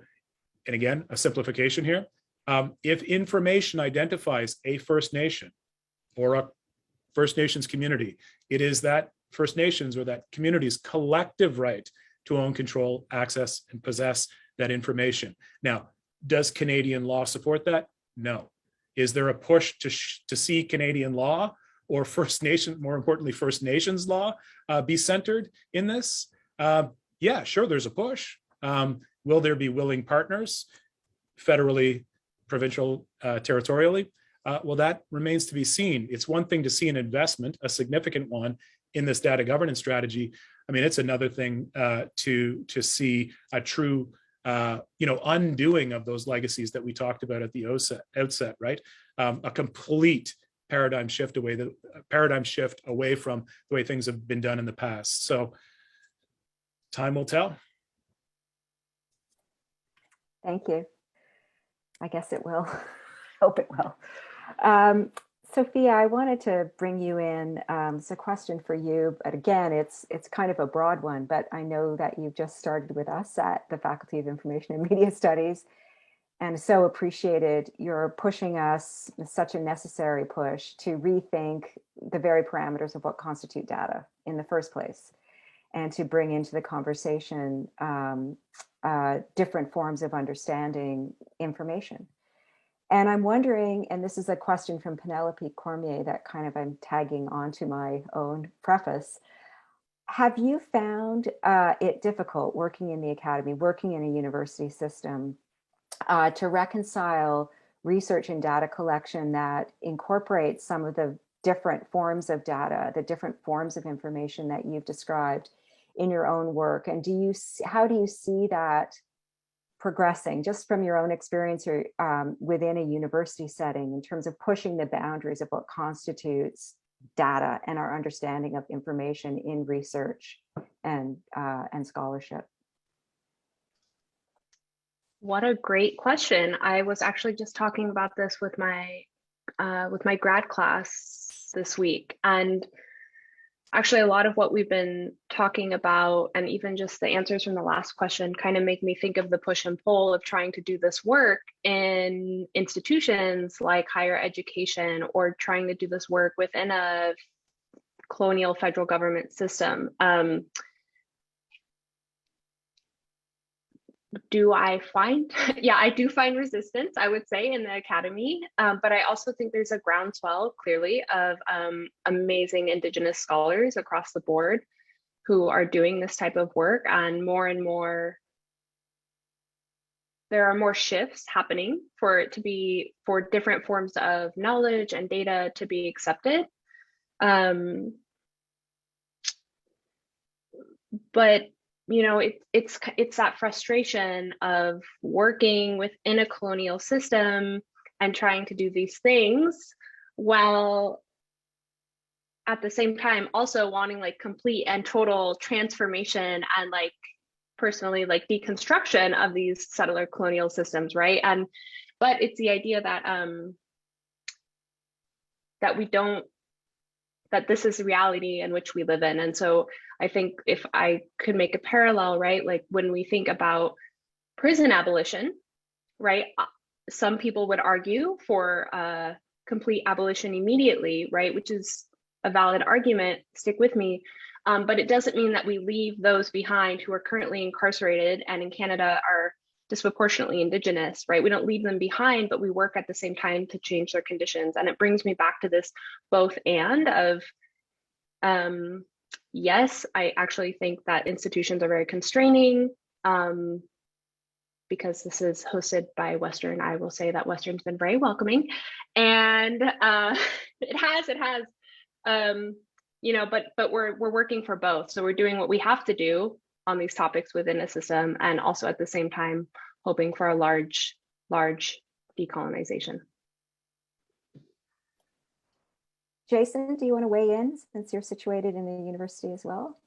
and again, a simplification here. If information identifies a First Nation or a First Nations community, it is that First Nations or that community's collective right to own, control, access, and possess that information. Now, does Canadian law support that? No. Is there a push to see Canadian law or First Nation, more importantly, First Nations law be centered in this? Yeah, sure, there's a push. Will there be willing partners, federally, provincial, territorially? Well, that remains to be seen. It's one thing to see an investment, a significant one, in this data governance strategy. I mean, it's another thing to see a true, undoing of those legacies that we talked about at the outset, right? A complete paradigm shift away from the way things have been done in the past. So, time will tell. Thank you. I guess it will. Hope it will. Sophia, I wanted to bring you in. It's a question for you, but again, it's kind of a broad one, but I know that you've just started with us at the Faculty of Information and Media Studies, and so appreciated your pushing us, such a necessary push, to rethink the very parameters of what constitute data in the first place, and to bring into the conversation different forms of understanding information. And I'm wondering, and this is a question from Penelope Cormier that kind of I'm tagging onto my own preface. Have you found it difficult working in the academy, working in a university system, to reconcile research and data collection that incorporates some of the different forms of data, the different forms of information that you've described in your own work? And how do you see that progressing, just from your own experience or within a university setting, in terms of pushing the boundaries of what constitutes data and our understanding of information in research and scholarship? What a great question. I was actually just talking about this with my grad class this week, and actually a lot of what we've been talking about, and even just the answers from the last question, kind of make me think of the push and pull of trying to do this work in institutions like higher education, or trying to do this work within a colonial federal government system. Do I find, yeah, I do find resistance, I would say, in the academy, but I also think there's a groundswell, clearly, of amazing Indigenous scholars across the board who are doing this type of work, and more there are more shifts happening for it to be, for different forms of knowledge and data to be accepted. But you know, it's that frustration of working within a colonial system and trying to do these things while at the same time also wanting like complete and total transformation and like personally like deconstruction of these settler colonial systems, right? And but it's the idea that that we don't, that this is the reality in which we live in. And so I think if I could make a parallel, right, like when we think about prison abolition, right, some people would argue for complete abolition immediately, right, which is a valid argument, stick with me. But it doesn't mean that we leave those behind who are currently incarcerated and in Canada are disproportionately Indigenous, right? We don't leave them behind, but we work at the same time to change their conditions. And it brings me back to this both and of, yes, I actually think that institutions are very constraining. Because this is hosted by Western, I will say that Western's been very welcoming, and it has, you know, but we're working for both. So we're doing what we have to do on these topics within a system, and also at the same time hoping for a large decolonization. Jason, do you want to weigh in since you're situated in the university as well?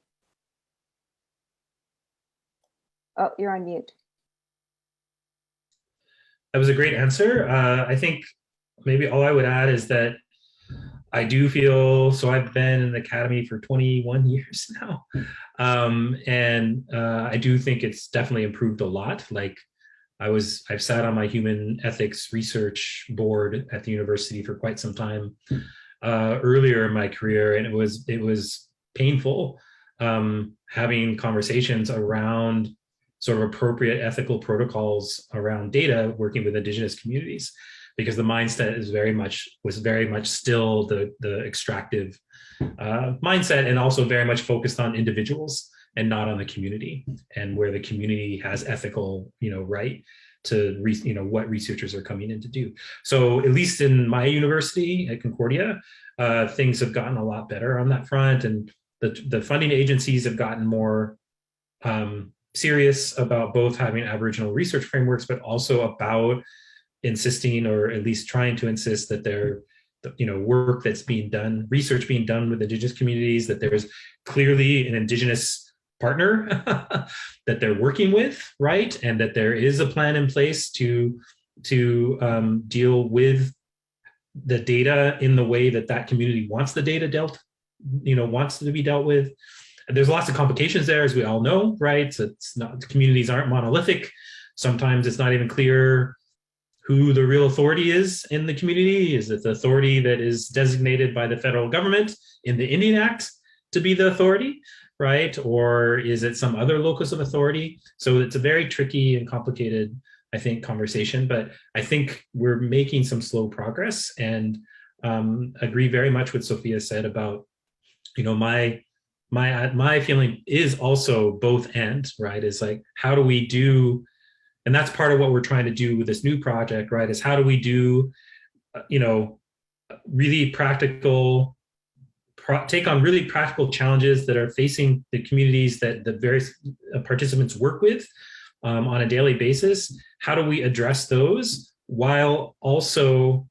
Oh, you're on mute. That was a great answer. I think maybe all I would add is that I do feel, so I've been in the academy for 21 years now. And I do think it's definitely improved a lot. Like I've sat on my human ethics research board at the university for quite some time earlier in my career. And it was painful having conversations around sort of appropriate ethical protocols around data working with Indigenous communities, because the mindset was very much still the extractive mindset, and also very much focused on individuals and not on the community, and where the community has ethical, right to what researchers are coming in to do. So at least in my university at Concordia, things have gotten a lot better on that front, and the funding agencies have gotten more serious about both having Aboriginal research frameworks, but also about insisting, or at least trying to insist, that there, work that's being done, research being done with Indigenous communities, that there's clearly an Indigenous partner that they're working with, right? And that there is a plan in place to deal with the data in the way that community wants the data wants to be dealt with. There's lots of complications there, as we all know, right? So it's not, communities aren't monolithic. Sometimes it's not even clear who the real authority is in the community. Is it the authority that is designated by the federal government in the Indian Act to be the authority, right? Or is it some other locus of authority? So it's a very tricky and complicated, I think, conversation, but I think we're making some slow progress, and agree very much with Sofia said about, my feeling is also both and, right? Is like, how do we do, and that's part of what we're trying to do with this new project, right? Is how do we do, really practical, take on really practical challenges that are facing the communities that the various participants work with on a daily basis. How do we address those while also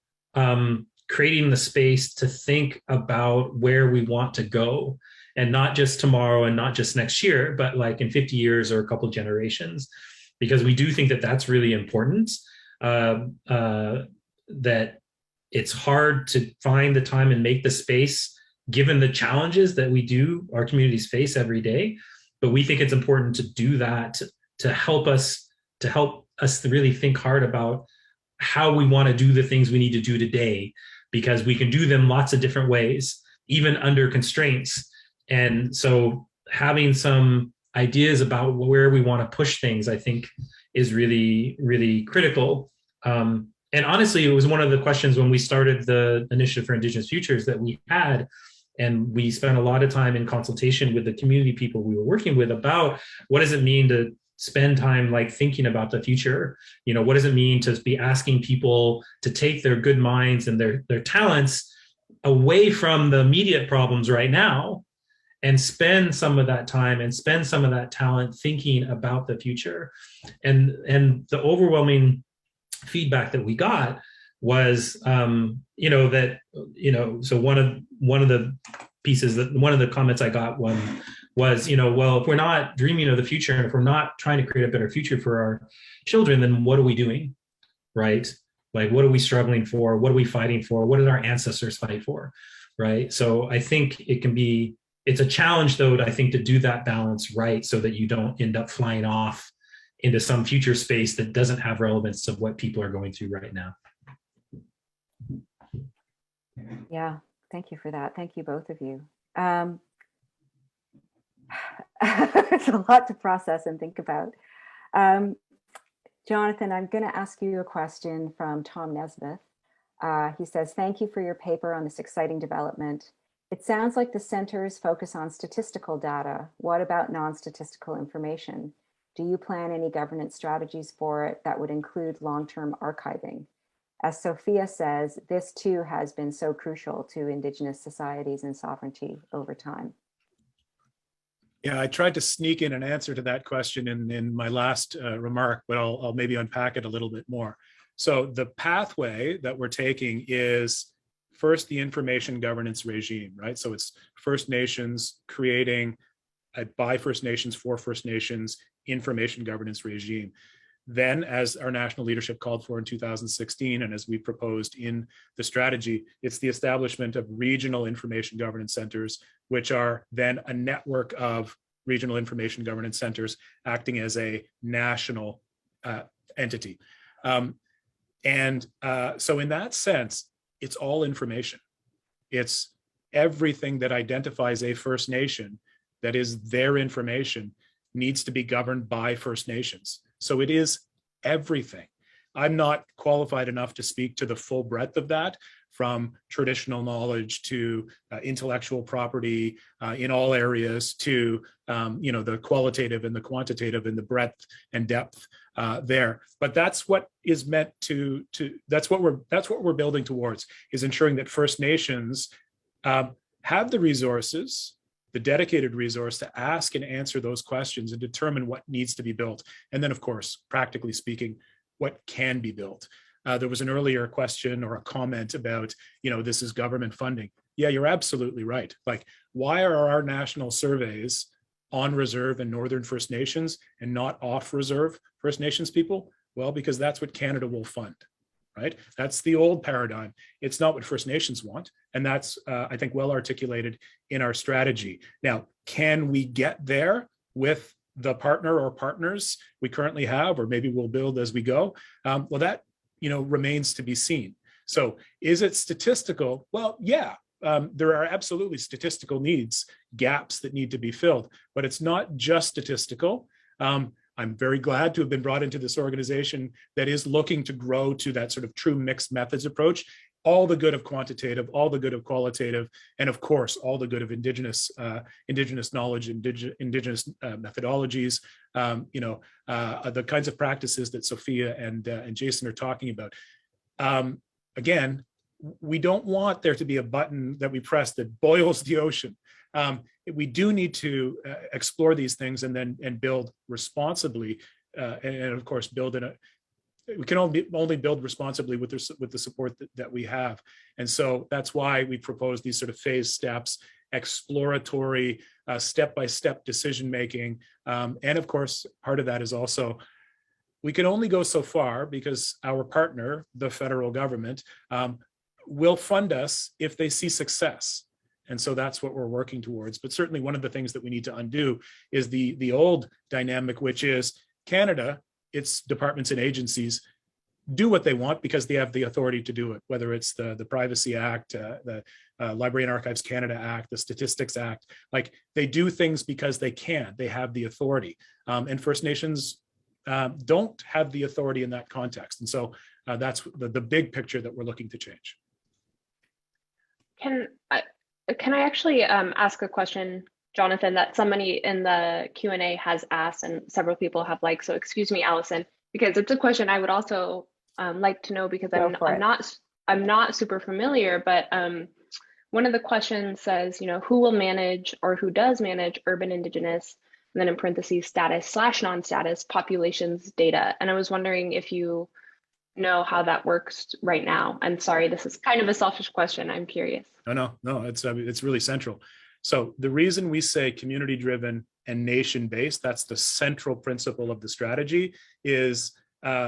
creating the space to think about where we want to go, and not just tomorrow and not just next year, but like in 50 years or a couple generations, because we do think that that's really important, that it's hard to find the time and make the space given the challenges that our communities face every day. But we think it's important to do that to help us to really think hard about how we want to do the things we need to do today, because we can do them lots of different ways, even under constraints. And so having some ideas about where we want to push things, I think, is really, really critical. And honestly, it was one of the questions when we started the Initiative for Indigenous Futures that we had, and we spent a lot of time in consultation with the community people we were working with about what does it mean to spend time like thinking about the future. You know, what does it mean to be asking people to take their good minds and their talents away from the immediate problems right now and spend some of that time and spend some of that talent thinking about the future. And the overwhelming feedback that we got was, you know, that, you know, so one of the pieces that one of the comments I got was, you know, well, if we're not dreaming of the future and if we're not trying to create a better future for our children, then what are we doing, right? Like, what are we struggling for? What are we fighting for? What did our ancestors fight for, right? So I think it's a challenge, though, I think, to do that balance right so that you don't end up flying off into some future space that doesn't have relevance to what people are going through right now. Yeah, thank you for that. Thank you, both of you. It's a lot to process and think about. Jonathan, I'm going to ask you a question from Tom Nesmith. He says, thank you for your paper on this exciting development. It sounds like the centers focus on statistical data. What about non-statistical information? Do you plan any governance strategies for it that would include long-term archiving? As Sofia says, this too has been so crucial to Indigenous societies and sovereignty over time. Yeah, I tried to sneak in an answer to that question in my last remark, but I'll maybe unpack it a little bit more. So the pathway that we're taking is first the information governance regime, right? So it's First Nations creating a by First Nations for First Nations information governance regime. Then, as our national leadership called for in 2016, and as we proposed in the strategy, it's the establishment of regional information governance centers, which are then a network of regional information governance centers acting as a national entity. So in that sense, it's all information. It's everything that identifies a First Nation that is their information needs to be governed by First Nations. So it is everything. I'm not qualified enough to speak to the full breadth of that, from traditional knowledge to intellectual property in all areas to the qualitative and the quantitative and the breadth and depth there. But that's what is meant to that's what we're building towards, is ensuring that First Nations have the resources, the dedicated resource to ask and answer those questions and determine what needs to be built. And then, of course, practically speaking, what can be built. There was an earlier question or a comment about, this is government funding. Yeah, you're absolutely right. Like, why are our national surveys on reserve and Northern First Nations and not off reserve First Nations people? Well, because that's what Canada will fund, right? That's the old paradigm. It's not what First Nations want. And that's, I think, well articulated in our strategy. Now, can we get there with the partner or partners we currently have, or maybe we'll build as we go? Well, that, remains to be seen. So is it statistical? Well, yeah, there are absolutely statistical needs, gaps that need to be filled, but it's not just statistical. I'm very glad to have been brought into this organization that is looking to grow to that sort of true mixed methods approach. All the good of quantitative, all the good of qualitative, and of course, all the good of Indigenous knowledge, Indigenous methodologies, the kinds of practices that Sofia and Jason are talking about. Again, we don't want there to be a button that we press that boils the ocean. We do need to explore these things and build responsibly, and of course, build in a. We can only build responsibly with the support that we have. And so that's why we propose these sort of phase steps, exploratory, step-by-step decision-making. And of course, part of that is also, we can only go so far because our partner, the federal government, will fund us if they see success. And so that's what we're working towards. But certainly one of the things that we need to undo is the old dynamic, which is Canada, its departments and agencies do what they want because they have the authority to do it, whether it's the Privacy Act, the Library and Archives Canada Act, the Statistics Act. Like, they do things because they can, they have the authority. And First Nations don't have the authority in that context. And so that's the big picture that we're looking to change. Can I actually ask a question Jonathan, that somebody in the Q&A has asked, and several people have like, so excuse me, Allison, because it's a question I would also like to know, because I'm not super familiar, but one of the questions says, who will manage, or who does manage, urban Indigenous, and then in parentheses, status/non-status populations data. And I was wondering if you know how that works right now. And sorry, this is kind of a selfish question. I'm curious. No, it's really central. So the reason we say community-driven and nation-based, that's the central principle of the strategy, is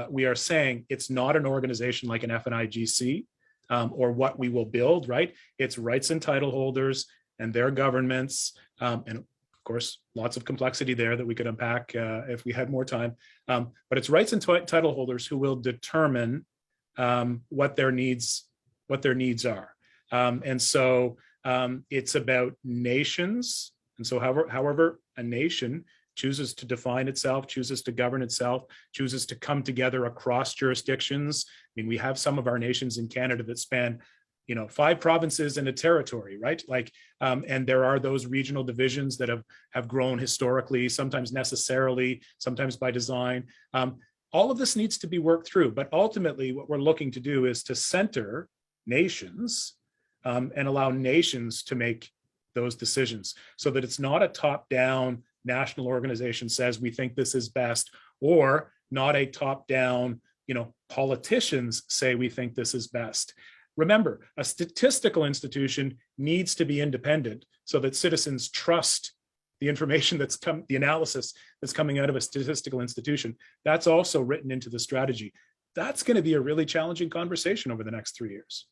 we are saying it's not an organization like an FNIGC or what we will build, right? It's rights and title holders and their governments, and of course, lots of complexity there that we could unpack if we had more time. But it's rights and title holders who will determine what their needs are. And so it's about nations. And so however a nation chooses to define itself, chooses to govern itself, chooses to come together across jurisdictions. I mean, we have some of our nations in Canada that span 5 provinces and a territory, right? Like, and there are those regional divisions that have grown historically, sometimes necessarily, sometimes by design. All of this needs to be worked through, but ultimately what we're looking to do is to center nations and allow nations to make those decisions, so that it's not a top-down national organization says we think this is best, or not a top-down, politicians say we think this is best. Remember, a statistical institution needs to be independent so that citizens trust the information the analysis that's coming out of a statistical institution. That's also written into the strategy. That's going to be a really challenging conversation over the next 3 years.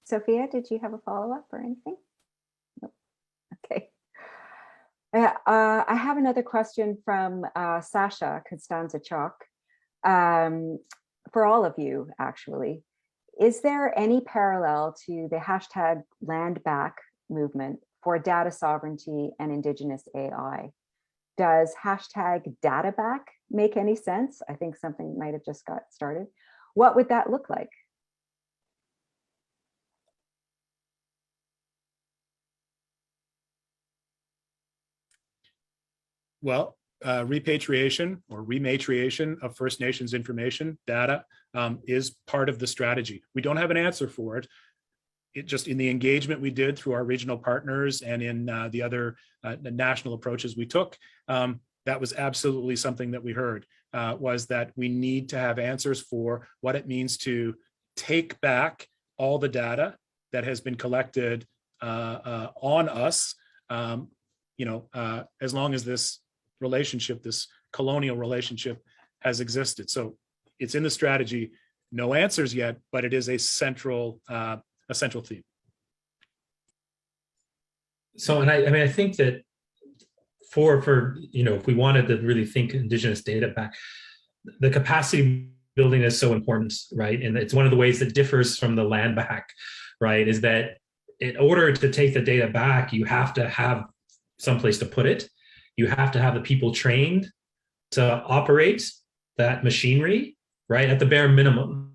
Sofia, did you have a follow-up or anything? Nope. Okay. I have another question from Sasha Constanza-Chalk. For all of you, actually. Is there any parallel to the hashtag #LandBack movement for data sovereignty and Indigenous AI? Does hashtag #DataBack make any sense? I think something might have just got started. What would that look like? Well, repatriation or rematriation of First Nations information data is part of the strategy. We don't have an answer for it. It just in the engagement we did through our regional partners and in the other national approaches we took, that was absolutely something that we heard, was that we need to have answers for what it means to take back all the data that has been collected on us, as long as this relationship, this colonial relationship, has existed. So it's in the strategy. No answers yet, but it is a central theme. So, and I think that for if we wanted to really think Indigenous data back, the capacity building is so important, right? And it's one of the ways that differs from the land back, right? Is that in order to take the data back, you have to have someplace to put it. You have to have the people trained to operate that machinery, right, at the bare minimum.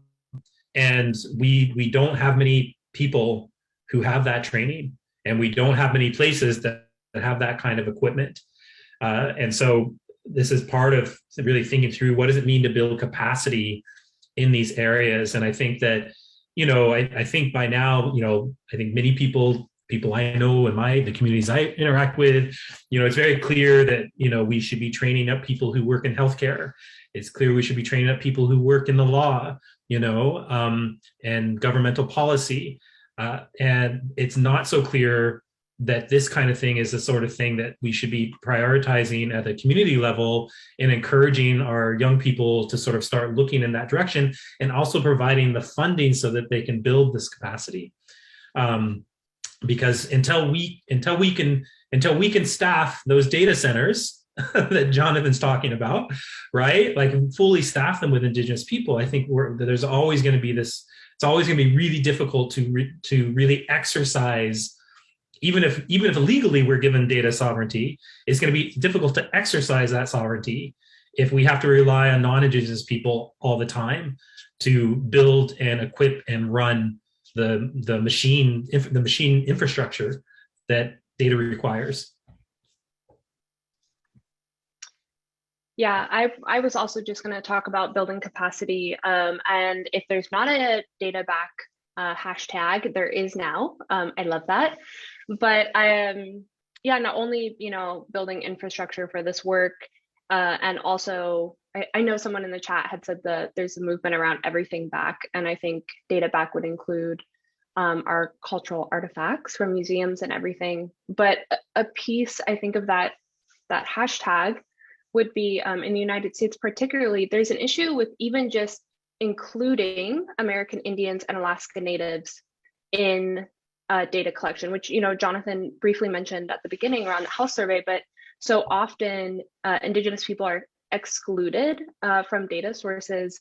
And we don't have many people who have that training, and we don't have many places that have that kind of equipment. And so this is part of really thinking through what does it mean to build capacity in these areas. And I think that, I think by now, I think many people I know in the communities I interact with, it's very clear that, we should be training up people who work in healthcare. It's clear we should be training up people who work in the law, and governmental policy. And it's not so clear that this kind of thing is the sort of thing that we should be prioritizing at the community level and encouraging our young people to sort of start looking in that direction, and also providing the funding so that they can build this capacity. Because until we can staff those data centers that Jonathan's talking about, right? Like fully staff them with Indigenous people, I think there's always going to be this. It's always going to be really difficult to really exercise, even if legally we're given data sovereignty, it's going to be difficult to exercise that sovereignty if we have to rely on non-Indigenous people all the time to build and equip and run the machine infrastructure that data requires. Yeah, I was also just going to talk about building capacity. And if there's not a data back hashtag, there is now. I love that. But yeah, not only, building infrastructure for this work, and also I know someone in the chat had said that there's a movement around everything back. And I think data back would include our cultural artifacts from museums and everything. But a piece, I think, of that hashtag would be in the United States particularly, there's an issue with even just including American Indians and Alaska Natives in data collection, which, Jonathan briefly mentioned at the beginning around the health survey, but so often Indigenous people are excluded from data sources,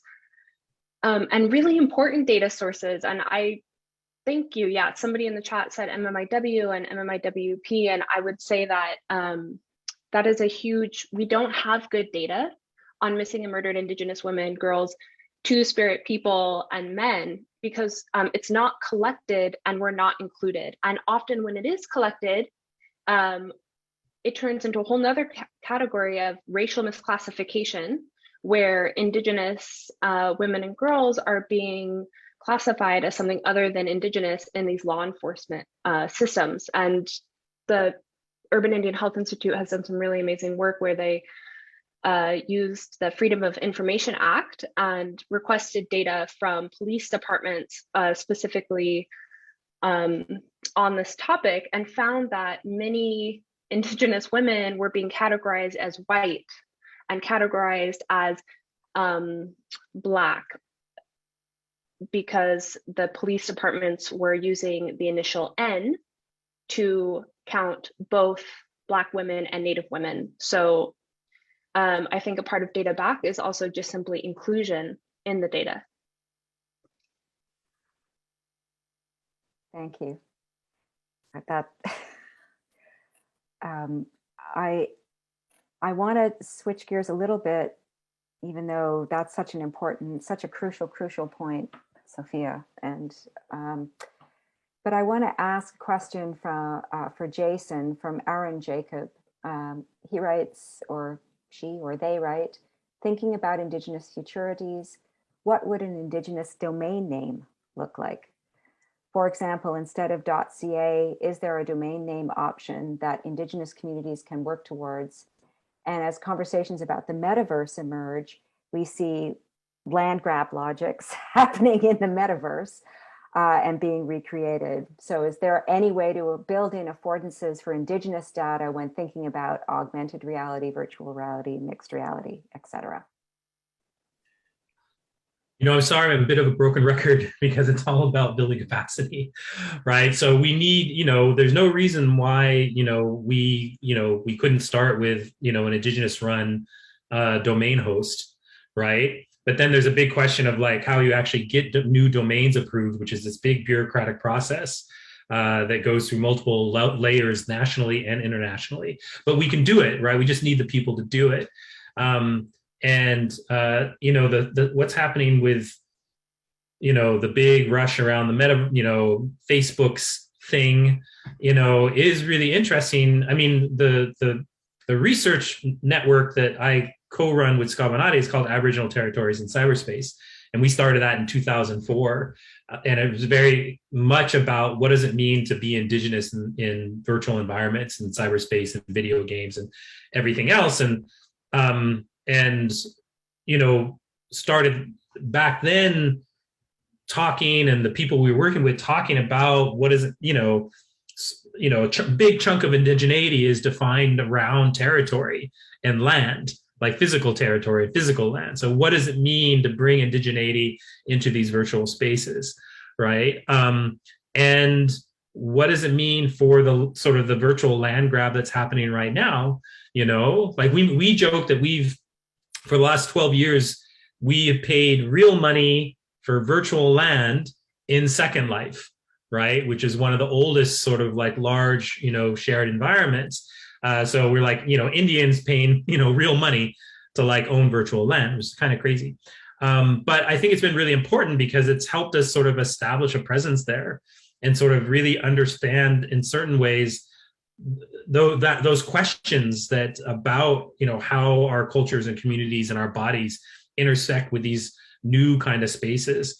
and really important data sources. And I thank you. Yeah, somebody in the chat said MMIW and MMIWP, and I would say that that is a huge, we don't have good data on missing and murdered Indigenous women, girls, Two-Spirit people, and men, because it's not collected and we're not included. And often when it is collected, it turns into a whole nother category of racial misclassification, where Indigenous women and girls are being classified as something other than Indigenous in these law enforcement systems. And the Urban Indian Health Institute has done some really amazing work where they used the Freedom of Information Act and requested data from police departments specifically on this topic, and found that many Indigenous women were being categorized as white and categorized as Black because the police departments were using the initial N to count both Black women and Native women. So I think a part of data back is also just simply inclusion in the data. Thank you. That I want to switch gears a little bit, even though that's such an important, such a crucial point, Sofia. And but I want to ask a question for Jason from Aaron Jacob. He writes, or she or they write, thinking about Indigenous futurities, what would an Indigenous domain name look like? For example, instead of .ca, is there a domain name option that Indigenous communities can work towards? And as conversations about the metaverse emerge, we see land grab logics happening in the metaverse and being recreated. So is there any way to build in affordances for Indigenous data when thinking about augmented reality, virtual reality, mixed reality, et cetera? I'm sorry, I'm a bit of a broken record because it's all about building capacity, right? So we need, there's no reason why, we couldn't start with, an Indigenous run domain host, right? But then there's a big question of like how you actually get new domains approved, which is this big bureaucratic process that goes through multiple layers nationally and internationally. But we can do it, right? We just need the people to do it. What's happening with, the big rush around the Facebook's thing, is really interesting. I mean, the research network that I co-run with Scavanati is called Aboriginal Territories in Cyberspace. And we started that in 2004. And it was very much about what does it mean to be Indigenous in virtual environments and cyberspace and video games and everything else. And started back then talking, and the people we were working with talking about what is it, a big chunk of indigeneity is defined around territory and land, like physical territory, physical land. So what does it mean to bring indigeneity into these virtual spaces, right? And what does it mean for the sort of the virtual land grab that's happening right now? Like we joke that for the last 12 years, we have paid real money for virtual land in Second Life, right? Which is one of the oldest sort of like large, shared environments. So we're like, Indians paying, real money to like own virtual land, which is kind of crazy. But I think it's been really important because it's helped us sort of establish a presence there and sort of really understand in certain ways those questions that about, you know, how our cultures and communities and our bodies intersect with these new kind of spaces.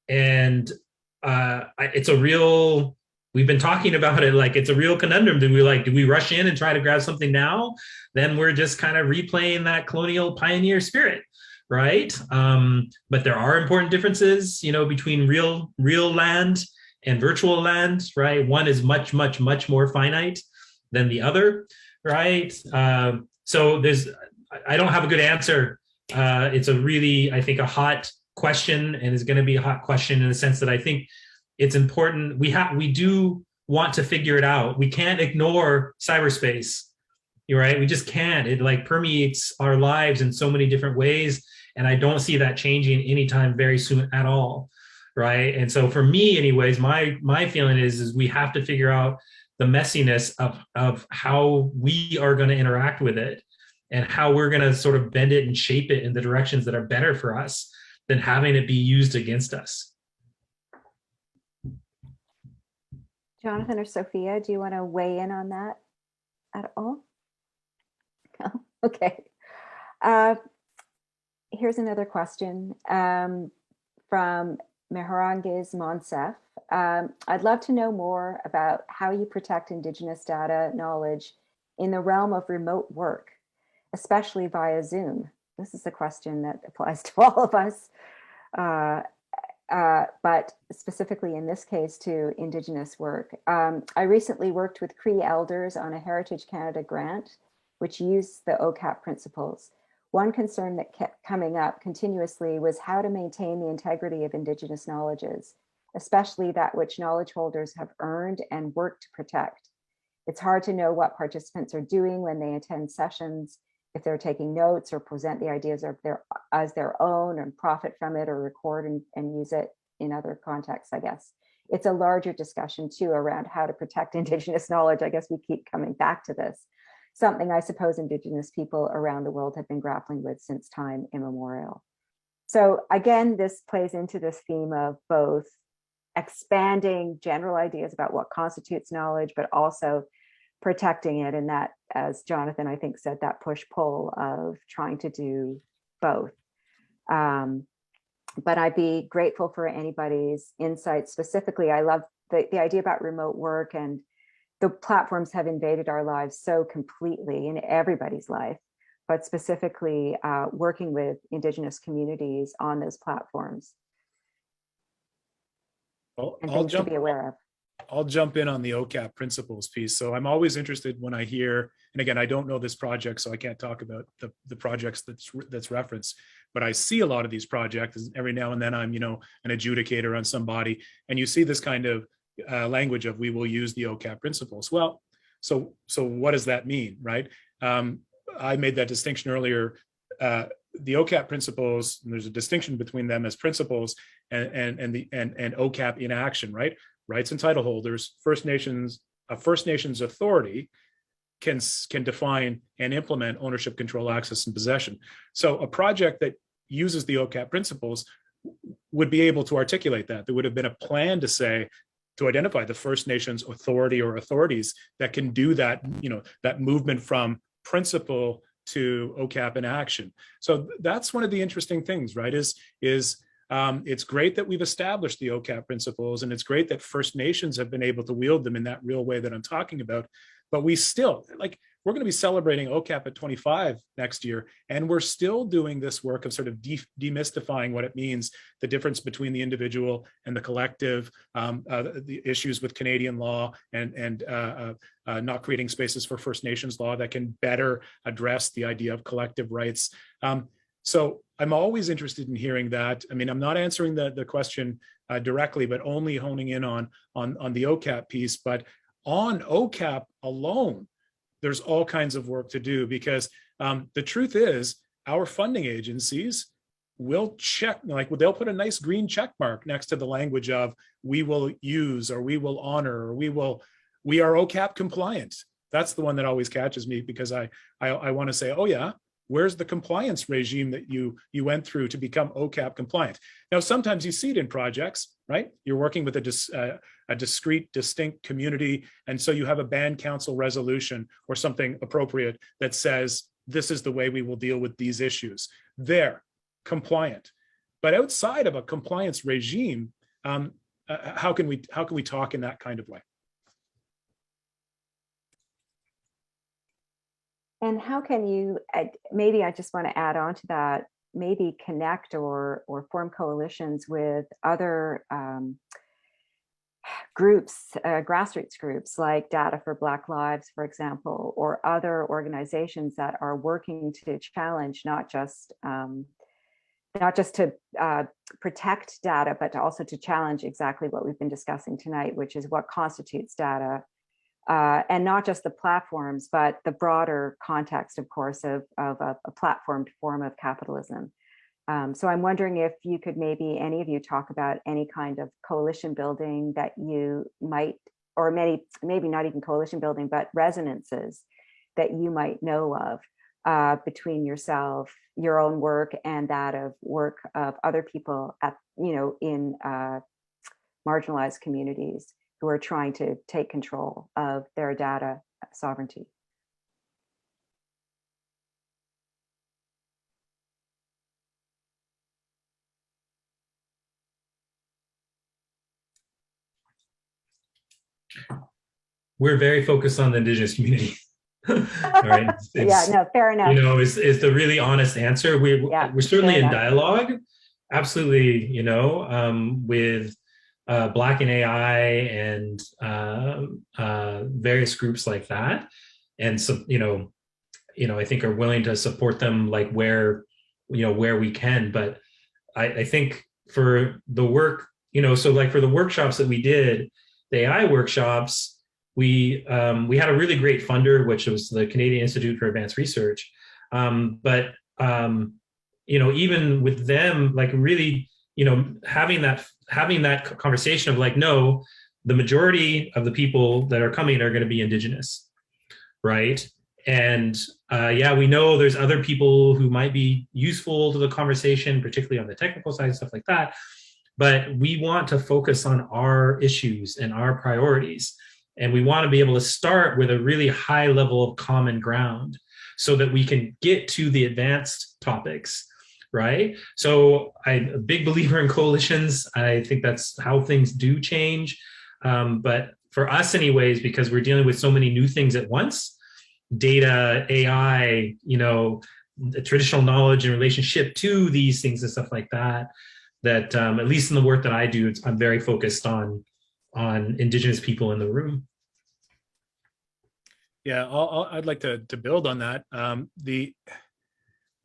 It's a real, we've been talking about it, like it's a real conundrum. Do we rush in and try to grab something now? Then we're just kind of replaying that colonial pioneer spirit, right? But there are important differences, you know, between real land and virtual land, right? One is much, much, much more finite than the other, right? So I don't have a good answer. It's a really, I think, a hot question, and is going to be a hot question in the sense that I think it's important. We do want to figure it out. We can't ignore cyberspace, right? We just can't. It like permeates our lives in so many different ways, and I don't see that changing anytime very soon at all, right? And so for me, anyways, my feeling is we have to figure out the messiness of how we are going to interact with it and how we're going to sort of bend it and shape it in the directions that are better for us than having it be used against us. Jonathan or Sophia, do you want to weigh in on that at all? No? Okay. Here's another question from Meharanges Monsef. I'd love to know more about how you protect Indigenous data knowledge in the realm of remote work, especially via Zoom. This is a question that applies to all of us, but specifically in this case to Indigenous work. I recently worked with Cree elders on a Heritage Canada grant, which used the OCAP principles. One concern that kept coming up continuously was how to maintain the integrity of Indigenous knowledges, especially that which knowledge holders have earned and worked to protect. It's hard to know what participants are doing when they attend sessions, if they're taking notes or present the ideas as their own and profit from it or record and use it in other contexts, I guess. It's a larger discussion too around how to protect Indigenous knowledge. I guess we keep coming back to this. Something I suppose Indigenous people around the world have been grappling with since time immemorial. So again, this plays into this theme of both expanding general ideas about what constitutes knowledge, but also protecting it. And that, as Jonathan, I think, said, that push-pull of trying to do both. But I'd be grateful for anybody's insights. Specifically, I love the idea about remote work, and the platforms have invaded our lives so completely in everybody's life, but specifically working with Indigenous communities on those platforms. Well, and things to be aware of. I'll jump in on the OCAP principles piece. So I'm always interested when I hear, and again, I don't know this project, so I can't talk about the projects that's referenced, but I see a lot of these projects. Every now and then I'm, you know, an adjudicator on somebody, and you see this kind of language of, we will use the OCAP principles. Well, so what does that mean, right? I made that distinction earlier. The OCAP principles, and there's a distinction between them as principles and OCAP in action, right? Rights and title holders, First Nations authority can define and implement ownership, control, access, and possession. So a project that uses the OCAP principles would be able to articulate that. There would have been a plan to identify the First Nations authority or authorities that can do that, you know, that movement from principle to OCAP in action. So that's one of the interesting things, right? It's great that we've established the OCAP principles, and it's great that First Nations have been able to wield them in that real way that I'm talking about. But we still, like, we're going to be celebrating OCAP at 25 next year, and we're still doing this work of sort of demystifying what it means, the difference between the individual and the collective, the issues with Canadian law, and not creating spaces for First Nations law that can better address the idea of collective rights. So I'm always interested in hearing that. I mean, I'm not answering the question directly, but only honing in on the OCAP piece. But on OCAP alone, there's all kinds of work to do, because the truth is, our funding agencies will check, like, they'll put a nice green check mark next to the language of, we will use, or we will honor, or we are OCAP compliant. That's the one that always catches me, because I want to say, oh yeah, where's the compliance regime that you went through to become OCAP compliant? Now, sometimes you see it in projects, right? You're working with a discrete, distinct community, and so you have a band council resolution or something appropriate that says, this is the way we will deal with these issues. They're compliant. But outside of a compliance regime, how can we talk in that kind of way? And how can you, maybe I just want to add on to that, maybe connect or form coalitions with other groups, grassroots groups like Data for Black Lives, for example, or other organizations that are working to challenge not just to protect data, but also to challenge exactly what we've been discussing tonight, which is what constitutes data. And not just the platforms, but the broader context, of course, of a platformed form of capitalism. So I'm wondering if you could maybe, any of you, talk about any kind of coalition building that you might, or maybe not even coalition building, but resonances that you might know of between yourself, your own work, and that of work of other people at, in marginalized communities who are trying to take control of their data sovereignty. We're very focused on the Indigenous community. All right. Yeah, no, fair enough. Is the really honest answer. We're certainly in dialogue, absolutely, with Black and AI and various groups like that, and so I think are willing to support them like where we can. But I think for the work, so like for the workshops that we did, the AI workshops, we had a really great funder, which was the Canadian Institute for Advanced Research. But even with them, like really, having that conversation of like, no, the majority of the people that are coming are going to be Indigenous, right? And we know there's other people who might be useful to the conversation, particularly on the technical side, stuff like that. But we want to focus on our issues and our priorities. And we want to be able to start with a really high level of common ground so that we can get to the advanced topics, right? So I'm a big believer in coalitions. I think that's how things do change. But for us anyways, because we're dealing with so many new things at once, data, AI, the traditional knowledge in relationship to these things and stuff like that, that at least in the work that I do, I'm very focused on Indigenous people in the room. Yeah, I'd like to build on that.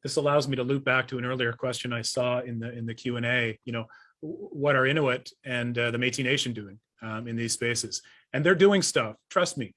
This allows me to loop back to an earlier question I saw in the Q&A. What are Inuit and the Métis Nation doing in these spaces? And they're doing stuff. Trust me,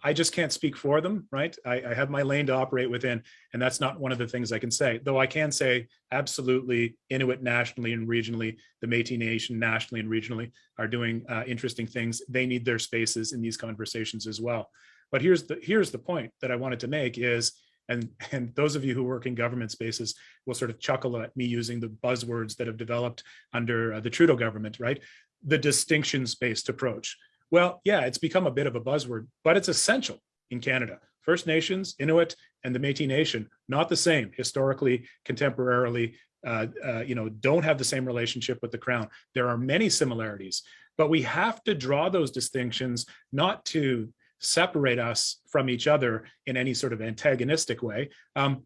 I just can't speak for them, right? I have my lane to operate within, and that's not one of the things I can say. Though I can say absolutely, Inuit nationally and regionally, the Métis Nation nationally and regionally are doing interesting things. They need their spaces in these conversations as well. But here's the point that I wanted to make is, and those of you who work in government spaces will sort of chuckle at me using the buzzwords that have developed under the Trudeau government, right? The distinction-based approach. Well, yeah, it's become a bit of a buzzword, but it's essential in Canada. First Nations, Inuit, and the Métis Nation, not the same historically, contemporarily, don't have the same relationship with the Crown. There are many similarities, but we have to draw those distinctions not to separate us from each other in any sort of antagonistic way,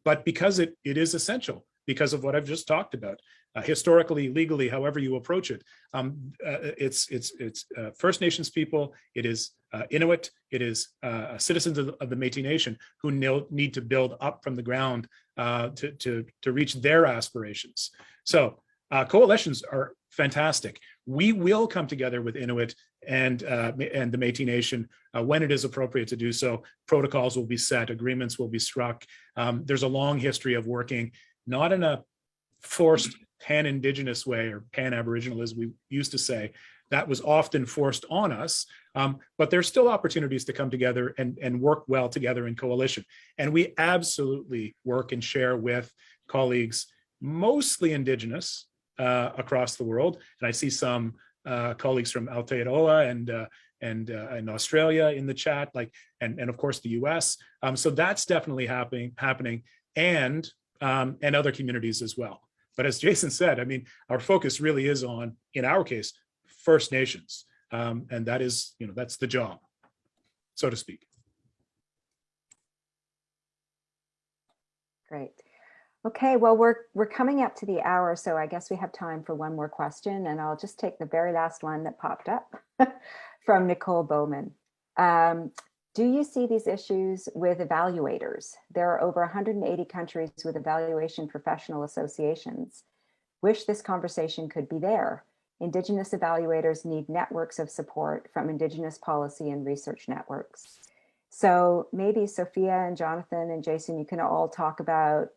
but because it is essential because of what I've just talked about. Historically, legally, however you approach it, it's First Nations people, it is Inuit, it is citizens of the Métis Nation who need to build up from the ground to reach their aspirations. So coalitions are fantastic. We will come together with Inuit and the Métis Nation when it is appropriate to do so. Protocols will be set, agreements will be struck. There's a long history of working, not in a forced pan-Indigenous way or pan-Aboriginal, as we used to say, that was often forced on us. But there's still opportunities to come together and work well together in coalition. And we absolutely work and share with colleagues, mostly Indigenous across the world. And I see some colleagues from Aotearoa and Australia in the chat, and of course the US. So that's definitely happening, and other communities as well. But as Jason said, I mean, our focus really is on, in our case, First Nations, and that is, that's the job, so to speak. Great. Okay, well, we're coming up to the hour, so I guess we have time for one more question, and I'll just take the very last one that popped up from Nicole Bowman. Do you see these issues with evaluators? There are over 180 countries with evaluation professional associations. Wish this conversation could be there. Indigenous evaluators need networks of support from Indigenous policy and research networks. So maybe Sofia and Jonathan and Jason, you can all talk about,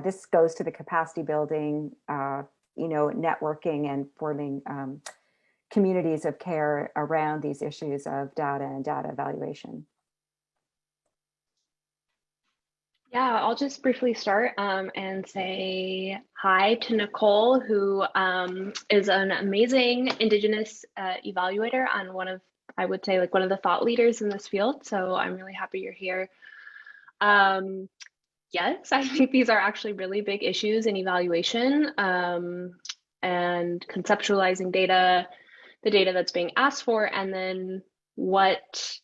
this goes to the capacity building, networking and forming communities of care around these issues of data and data evaluation. Yeah, I'll just briefly start and say hi to Nicole, who is an amazing Indigenous evaluator and I would say one of the thought leaders in this field. So I'm really happy you're here. Yes, I think these are actually really big issues in evaluation and conceptualizing data, the data that's being asked for, and then what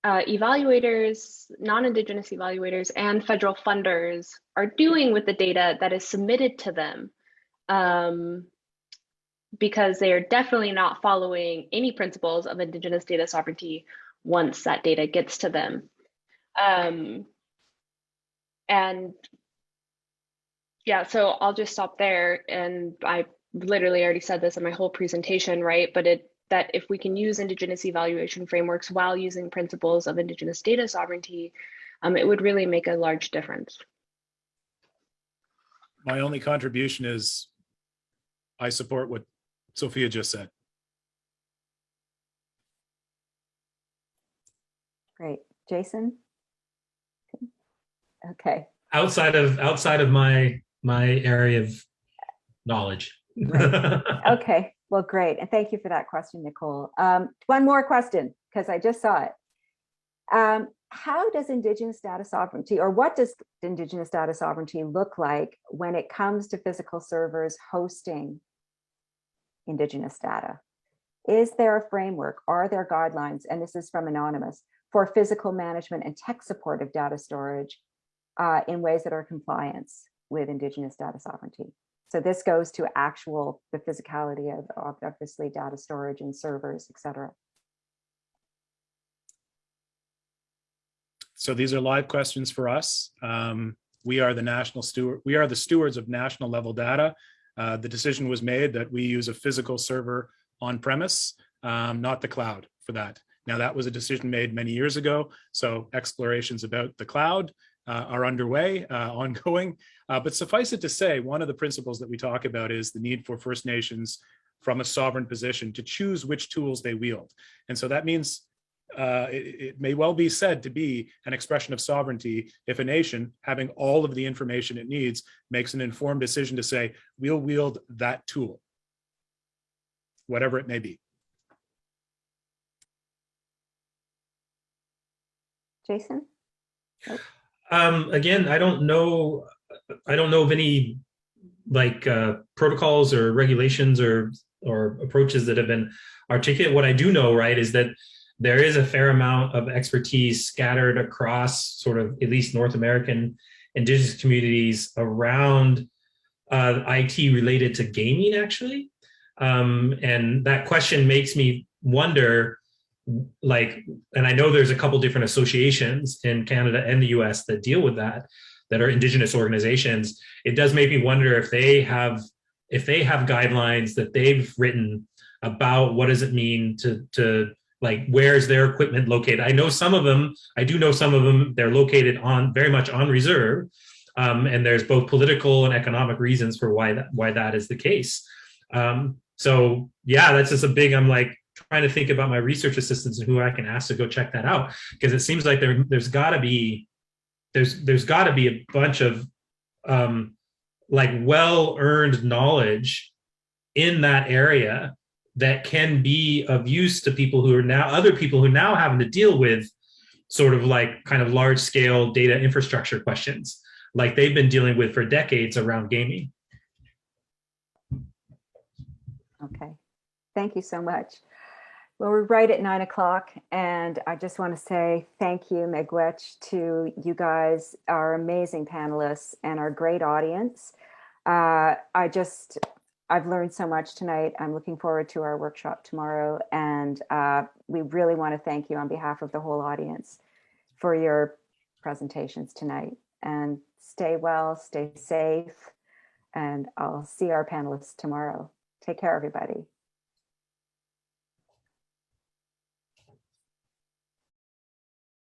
evaluators, non-Indigenous evaluators, and federal funders are doing with the data that is submitted to them, because they are definitely not following any principles of Indigenous data sovereignty once that data gets to them. And yeah, so I'll just stop there. And I literally already said this in my whole presentation, right? But that if we can use Indigenous evaluation frameworks while using principles of Indigenous data sovereignty, it would really make a large difference. My only contribution is I support what Sofia just said. Great. Jason? Okay. Outside of my area of knowledge. Right. Okay. Well, great. And thank you for that question, Nicole. One more question, because I just saw it. How does Indigenous data sovereignty, or what does Indigenous data sovereignty look like when it comes to physical servers hosting Indigenous data? Is there a framework? Are there guidelines? And this is from Anonymous, for physical management and tech support of data storage in ways that are compliance with Indigenous data sovereignty. So this goes to the physicality of obviously data storage and servers, et cetera. So these are live questions for us. We are the stewards of national level data. The decision was made that we use a physical server on premise, not the cloud for that. Now that was a decision made many years ago. So explorations about the cloud are underway, ongoing. But suffice it to say, one of the principles that we talk about is the need for First Nations from a sovereign position to choose which tools they wield. And so that means it may well be said to be an expression of sovereignty if a nation, having all of the information it needs, makes an informed decision to say, we'll wield that tool, whatever it may be. Jason? Again, I don't know of any protocols or regulations or approaches that have been articulated. What I do know, right, is that there is a fair amount of expertise scattered across sort of at least North American Indigenous communities around IT related to gaming, actually. And that question makes me wonder, and I know there's a couple different associations in Canada and the US that deal with that are Indigenous organizations. It does make me wonder if they have guidelines that they've written about what does it mean to where's their equipment located. I do know some of them, they're located very much on reserve. And there's both political and economic reasons for why that is the case. So yeah, that's just a big, I'm like trying to think about my research assistants and who I can ask to go check that out. Because it seems like there's gotta be a bunch of like well-earned knowledge in that area that can be of use to people who are now, other people who are now having to deal with sort of like kind of large scale data infrastructure questions like they've been dealing with for decades around gaming. Okay, thank you so much. Well, we're right at 9 o'clock, and I just want to say thank you, Miigwech, to you guys, our amazing panelists, and our great audience. I've learned so much tonight. I'm looking forward to our workshop tomorrow, and we really want to thank you on behalf of the whole audience for your presentations tonight. And stay well, stay safe, and I'll see our panelists tomorrow. Take care, everybody.